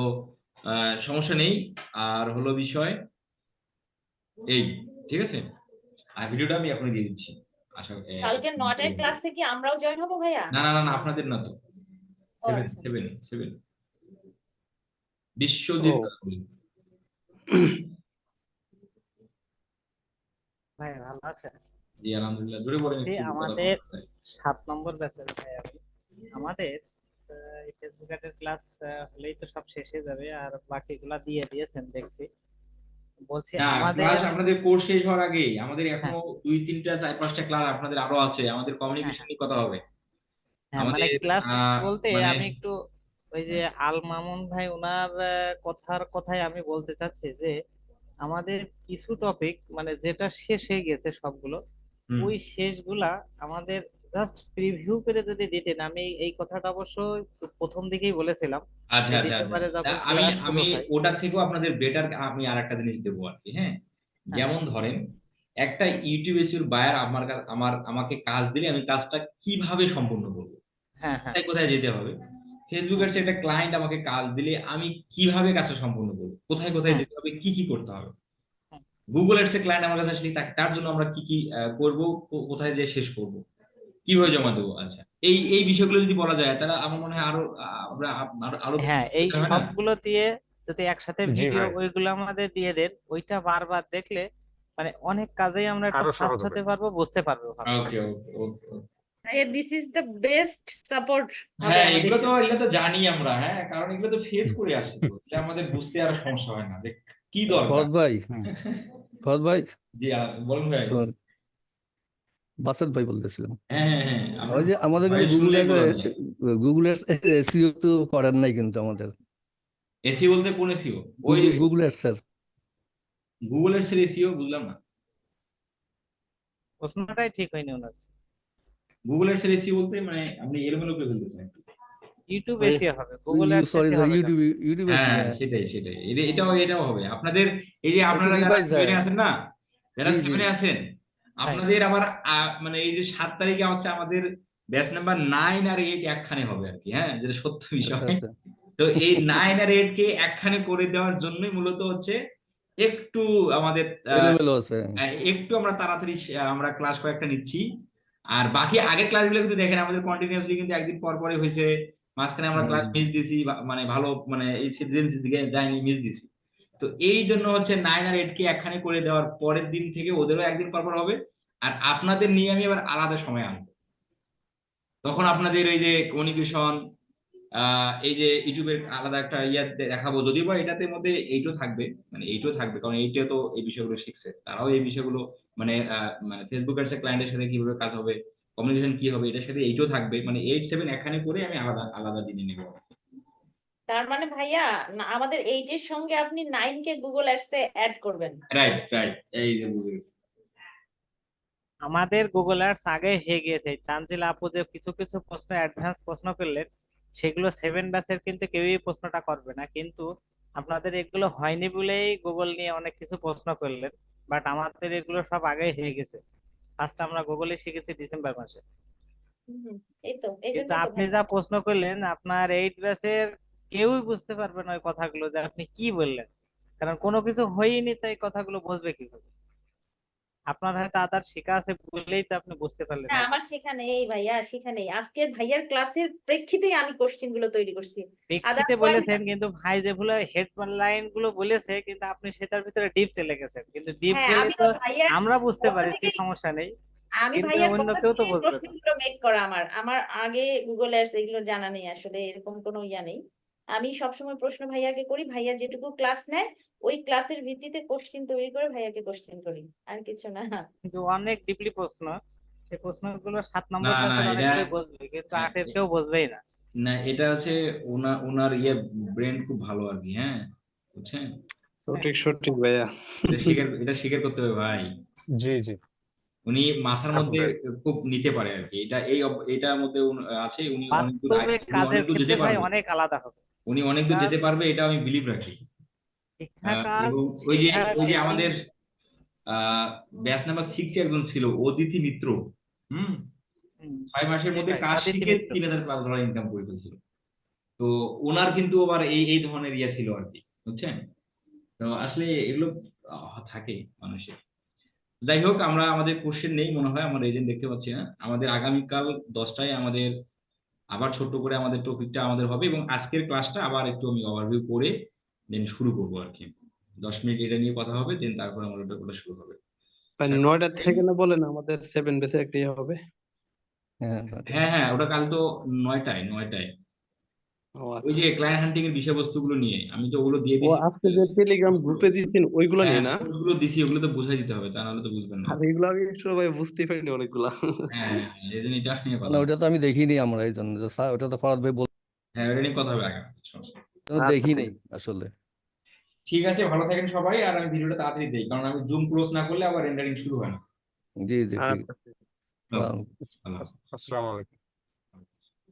Speaker 1: সমস্যা নেই। আর হলো বিষয় এই, ঠিক আছে, আর ভিডিওটা আমি এখনই দিয়ে দিচ্ছি। আশা
Speaker 11: কালকে 9টায় ক্লাসে কি আমরাও জয়েন হবো ভাইয়া
Speaker 1: না না না না, আপনাদের না তো,
Speaker 11: ও
Speaker 1: 7
Speaker 11: আচ্ছা
Speaker 1: 7 7 বিশ্বজিৎ
Speaker 8: ভাই ভালো আছেন?
Speaker 1: জি আলহামদুলিল্লাহ, জোরে বলেন
Speaker 8: বলছি
Speaker 1: একটু, কথা
Speaker 8: আমাদের
Speaker 1: বলতে চাই।
Speaker 8: 7 নম্বর ব্যাচের ভাই আমি। আমাদের ফেসবুক এর ক্লাস হলেই তো সব শেষ হয়ে যাবে, আর বাকিগুলা দিয়ে দিয়েছেন দেখছি। বলছি
Speaker 1: না,
Speaker 8: আমাদের
Speaker 1: ক্লাস আপনাদের কোর্স শেষ হওয়ার আগে আমাদের এখনো
Speaker 8: হ্যাঁ
Speaker 1: 2-3টা 4-5টা ক্লাস আপনাদের আরো আছে, আমাদের
Speaker 8: হ্যাঁ
Speaker 1: কমিউনিকেশন
Speaker 8: হ্যাঁ
Speaker 1: নিয়ে কথা হবে
Speaker 8: হ্যাঁ মানে
Speaker 1: আমাদের।
Speaker 8: ক্লাস বলতে
Speaker 1: মানে
Speaker 8: আমি একটু ওই যে আল মামুন ভাই ওনার কথাই আমি বলতে চাচ্ছি যে আমাদের কিছু টপিক মানে যেটা শেষ হয়ে গেছে সবগুলো, ওই শেষগুলা আমাদের জাস্ট প্রিভিউ করে যদি দিতেন। আমি এই কথাটা অবশ্য প্রথম দিকেই বলেছিলাম
Speaker 1: আচ্ছা
Speaker 8: যে
Speaker 1: আচ্ছা আচ্ছা,
Speaker 8: ডিসেম্বরে
Speaker 1: তা
Speaker 8: যখন
Speaker 1: আমি
Speaker 8: ক্লাস শুরু
Speaker 1: আমি
Speaker 8: হয়।
Speaker 1: ওটার থেকেও আপনাদের বেটার আমি আর একটা জিনিস দেবো আর কি, হ্যাঁ।
Speaker 8: হ্যাঁ
Speaker 1: যেমন ধরেন একটা ইউটিউব এসিওর বায়ার আমাকে কাজ দিলে আমি কাজটা কিভাবে সম্পূর্ণ করবো,
Speaker 8: হ্যাঁ হ্যাঁ
Speaker 1: কোথায় কোথায় যেতে হবে, ফেসবুক অ্যাডস একটা ক্লায়েন্ট আমাকে কাজ দিলে আমি কিভাবে কাজটা সম্পূর্ণ করবো, কোথায় কোথায়
Speaker 8: হ্যাঁ
Speaker 1: যেতে হবে, কি কি করতে হবে?
Speaker 8: হ্যাঁ।
Speaker 1: গুগল অ্যাডস এর ক্লায়েন্ট আমার কাছে আসলে তার জন্য আমরা কি কি করব, কোথায় যে শেষ করব, কিভাবে জমা দেবো? আচ্ছা, এই বিষয়গুলো যদি বলা যায় তাহলে আমার মনে হয় আরো আমরা আরো
Speaker 8: হ্যাঁ, এই
Speaker 1: হয় না?
Speaker 8: সবগুলো দিয়ে যদি একসাথে
Speaker 12: জি
Speaker 8: ভিডিও
Speaker 12: ভাই,
Speaker 8: ওইগুলো আমাদের দিয়ে দেন, ওইটা বারবার দেখলে মানে অনেক কাজেই আমরা একটু
Speaker 12: আরো
Speaker 8: ফাস্ট
Speaker 12: সহজ হবে।
Speaker 8: হতে পারবো, বুঝতে পারবো ভালো।
Speaker 1: Okay okay okay.
Speaker 11: This is the best support হবে
Speaker 1: হ্যাঁ,
Speaker 11: আমাদের
Speaker 1: এগুলো তো
Speaker 11: জন্য।
Speaker 1: এগুলো তো জানি আমরা, হ্যাঁ, কারণ এগুলো তো ফেস করে আসছি, তো এটা আমাদের বুঝতে আর সমস্যা হয় না যে কি দরকার।
Speaker 10: ফরদ ভাই, ফরদ ভাই,
Speaker 1: জি বলুন ভাই।
Speaker 10: শোন, বাসাত ভাই বলতেছিলাম।
Speaker 1: হ্যাঁ হ্যাঁ হ্যাঁ,
Speaker 10: ওই যে আমাদের কিন্তু
Speaker 1: ভয়েস
Speaker 10: গুগল
Speaker 1: শুনলেই বোঝা যায়।
Speaker 10: গুগলের এসইও তো করার নাই কিন্তু আমাদের।
Speaker 1: এসি বলতে কোন এসিও? ওই
Speaker 10: গুগল অ্যাডসের
Speaker 1: গুগল এর এসিও বুঝলাম না।
Speaker 8: প্রশ্নটাই ঠিক হয়নি ওনার।
Speaker 1: গুগল এর এসিও বলতে মানে আপনি এলোমেলো করে ফেলতেছেন একটু।
Speaker 8: ইউটিউব এসিও হবে, গুগল অ্যাডস
Speaker 10: সরি
Speaker 8: এসিও হবে কেন?
Speaker 10: ইউটিউব
Speaker 1: হ্যাঁ সেটাই সেটাই, এটাও হবে আপনাদের। এই যে
Speaker 10: একটু
Speaker 1: আপনারা যারা
Speaker 10: রিভাইজ দেয়।
Speaker 1: 7 এ আছেন না, যারা
Speaker 10: জি
Speaker 1: 7 এ আছেন,
Speaker 8: হ্যাঁ
Speaker 1: আপনাদের আবার মানে এই যে 7 তারিখে হচ্ছে আমাদের ব্যাচ নাম্বার 9 আর 8 একখানে হবে আর কি, হ্যাঁ, যেটা সত্য
Speaker 10: আচ্ছা
Speaker 1: বিষয়।
Speaker 10: আচ্ছা।
Speaker 1: তো এই 9 আর 8 কে একখানে করে দেওয়ার জন্যই মূলত হচ্ছে একটু আমাদের
Speaker 10: এলোমেলো আছে।
Speaker 1: একটু আমরা তাড়াতাড়ি আমরা ক্লাস কয়েকটা নিচ্ছি। আর বাকি আগের ক্লাসগুলো কিন্তু দেখেন আমাদের কন্টিনিউয়াসলি কিন্তু একদিন পর পরে হয়েছে, মাঝখানে আমরা ক্লাস মিস দিছি, মানে ভালো মানে এই সিদ্ধান্তের দিকে যাইনি, মিস দিছি। তো এই জন্য হচ্ছে 9 আর 8 কে একখানে করে দেওয়ার পরের দিন থেকে ওদেরও একদিন পর পর হবে। আর আপনাদের নিয়ে আমি আবার আলাদা সময় আনবো, তখন আপনাদের এই যে কমিউনিকেশন, এই যে ইউটিউবের আলাদা একটা ইয়া দেখাবো, যদিও বা এটাতে মধ্যে এইটাও থাকবে, মানে এইটাও থাকবে, কারণ এইটা তো এই বিষয়গুলো শিখছে, তারাও এই বিষয়গুলো মানে মানে ফেসবুক এর ক্লায়েন্টের সাথে কিভাবে কাজ হবে, কমিউনিকেশন কি হবে, এটার সাথে এইটাও থাকবে, মানে 8 7 একখানে করে আমি আলাদা আলাদা দিনে নেব।
Speaker 11: তার মানে ভাইয়া আমাদের 8 এর সঙ্গে আপনি 9 কে গুগল অ্যাডস এ অ্যাড করবেন।
Speaker 1: রাইট রাইট, এই যে বুঝে গেছি।
Speaker 8: আমাদের গুগল অ্যাডস আগে হয়ে গিয়েছে। তানজিল আপু যে কিছু কিছু প্রশ্ন অ্যাডভান্স প্রশ্ন করলেন, সেগুলো 7 ব্যাচের কিন্তু কেউই প্রশ্নটা করবে না, কিন্তু আপনাদের এগুলো হয়নি বলেই গুগল নিয়ে অনেক কিছু প্রশ্ন করলেন। বাট আমাদের এগুলো সব আগেই হয়ে গেছে। ফার্স্ট আমরা গুগলে শিখেছি ডিসেম্বর মাসে।
Speaker 11: এই তো এই
Speaker 8: কিন্তু
Speaker 11: জন্যই তো
Speaker 8: আপনি
Speaker 11: ভাই।
Speaker 8: যা প্রশ্ন করলেন, আপনার 8 ব্যাচের কেউই বুঝতে পারবে না ওই কথাগুলো যে আপনি কি বললেন, কারণ কোনো কিছু হয়নি, তাই কথাগুলো বুঝবে কিভাবে? আপনার হয়তো আদার শেখা আছে বলেই তো আপনি বুঝতে পারলেন
Speaker 11: না,
Speaker 8: হয়তো।
Speaker 11: আমার শেখা নেই ভাইয়া, শেখা নেই। আজকের ভাইয়ার ক্লাসের প্রেক্ষিতেই আমি কোশ্চেন গুলো তৈরি করছি।
Speaker 8: প্রেক্ষিতে বলেছেন, কিন্তু ভাই যেগুলো হেডলাইন গুলো বলেছে, কিন্তু আপনি সেটার ভিতরে ডিপ চলে গেছেন, কিন্তু ডিপ
Speaker 11: হ্যাঁ,
Speaker 8: গেলে
Speaker 11: আমি
Speaker 8: তো
Speaker 11: তো ভাইয়ার
Speaker 8: আমরা বুঝতে
Speaker 11: কথা
Speaker 8: পারছি,
Speaker 11: থেকেই
Speaker 8: সমস্যা নেই,
Speaker 11: আমি
Speaker 8: কিন্তু
Speaker 11: ভাইয়ার
Speaker 8: অন্য
Speaker 11: কথা
Speaker 8: কেউ তো
Speaker 11: থেকে
Speaker 8: বুঝবে না।
Speaker 11: প্রশ্নগুলো মেক করা। আমার আগে গুগল অ্যাডস এগুলো জানা নেই, আসলে এরকম কোনো ইয়া নেই। আমি সবসময় প্রশ্ন ভাইয়াকে করি, ভাইয়া যেটুকু ক্লাস নেয় ওই ক্লাসের ভিত্তিতে কোশ্চেন তৈরি করে ভাইয়াকে কোশ্চেন করি, আর কিছু না।
Speaker 8: কিন্তু অনেক ডিপলি প্রশ্ন, সেই প্রশ্নগুলো 7
Speaker 1: না
Speaker 8: নম্বর
Speaker 1: না,
Speaker 8: ব্যাচের
Speaker 1: এটা
Speaker 8: অনেকেই বুঝবে, কিন্তু 8 এর কেউ বুঝবেই না।
Speaker 1: না, এটা হচ্ছে ওনার ইয়ে ব্রেন খুব ভালো আর কি, হ্যাঁ, বুঝছেন?
Speaker 14: সঠিক সঠিক ভাইয়া।
Speaker 1: এটা স্বীকার করতে হবে ভাই।
Speaker 12: জি জি,
Speaker 1: উনি মাথার মধ্যে
Speaker 12: আপনার
Speaker 1: খুব নিতে পারে আর কি, এটার মধ্যে আছে,
Speaker 8: বাস্তবে কাজের
Speaker 1: উনি অনেক দূর
Speaker 8: ক্ষেত্রে
Speaker 1: যেতে
Speaker 8: ভাই
Speaker 1: পারবে,
Speaker 8: অনেক আলাদা হবে।
Speaker 1: উনি অনেক দূর যেতে পারবে, এটা আমি বিলিভ রাখি।
Speaker 8: শিক্ষা কাজ,
Speaker 1: এবং
Speaker 8: শেখা
Speaker 1: ওই যে
Speaker 8: বেশি।
Speaker 1: আমাদের ব্যাচ নাম্বার 6 একজন ছিল অদিতি মিত্র, 6 মাসের মধ্যে
Speaker 8: সেটাই,
Speaker 1: কাজ
Speaker 8: অদিতি
Speaker 1: শিখে
Speaker 8: মিত্র।
Speaker 1: 3000+ ইনকাম করে ফেলছিল। তো ওনার কিন্তু আবার এই ধরনের ইয়ে ছিল আর কি, বুঝছেন? তো আসলে এগুলো থাকে মানুষের। যাই হোক, আমরা আমাদের কোশ্চেন নেই মনে হয়, আমার এজেন্ট দেখতে পাচ্ছি না। আমাদের আগামীকাল 10টায় আমাদের আবার ছোট্ট করে আমাদের টপিকটা আমাদের হবে, এবং আজকের ক্লাসটা আবার একটু আমি ওভারভিউ করে দেন শুরু করবো আর কি। 10 মিনিট এটা নিয়ে কথা হবে, দেন তারপর আমার ওটা শুরু হবে।
Speaker 14: 9টা থেকে না বলেন, আমাদের 7 বেসে একটা ইয়ে হবে।
Speaker 10: হ্যাঁ
Speaker 1: হ্যাঁ হ্যাঁ, ওটা কাল তো 9টায়।
Speaker 14: ও
Speaker 1: ওই
Speaker 14: আচ্ছা।
Speaker 1: যে ক্লায়েন্ট হান্টিং এর বিষয়বস্তুগুলো নিয়ে আমি তো ওগুলো দিয়ে
Speaker 14: ও
Speaker 1: দিছি।
Speaker 14: আজকে যে টেলিগ্রাম গ্রুপে দিয়েছেন ওইগুলো
Speaker 1: হ্যাঁ,
Speaker 14: নিয়ে না?
Speaker 1: ওগুলো দিছি, ওগুলো তো বুঝাই দিতে হবে, তা নাহলে তো বুঝবেন না।
Speaker 14: আর এগুলো আমি সবাই বুঝতে পারিনি অনেকগুলা।
Speaker 1: হ্যাঁ, এই জন্য এটা নিয়ে কথা
Speaker 10: না,
Speaker 1: হবে।
Speaker 10: ওটা তো আমি দেখিনি আমরা, এই জন্য স্যার ওটা তো ফরদ ভাই
Speaker 1: হ্যাঁ, ওটা নিয়ে কথা হবে আগে, সমস্যা নেই।
Speaker 10: দেখি নেই আসলে।
Speaker 1: ঠিক আছে, ভালো থাকেন সবাই। আর আমি ভিডিওটা তাড়াতাড়ি দেই, কারণ আমি জুম ক্লোজ না করলে আবার রেন্ডারিং শুরু হয় না।
Speaker 10: জি জি ঠিক।
Speaker 14: আচ্ছা।
Speaker 1: ওকে, আল্লাহ হাফেজ।
Speaker 12: আসসালামু আলাইকুম।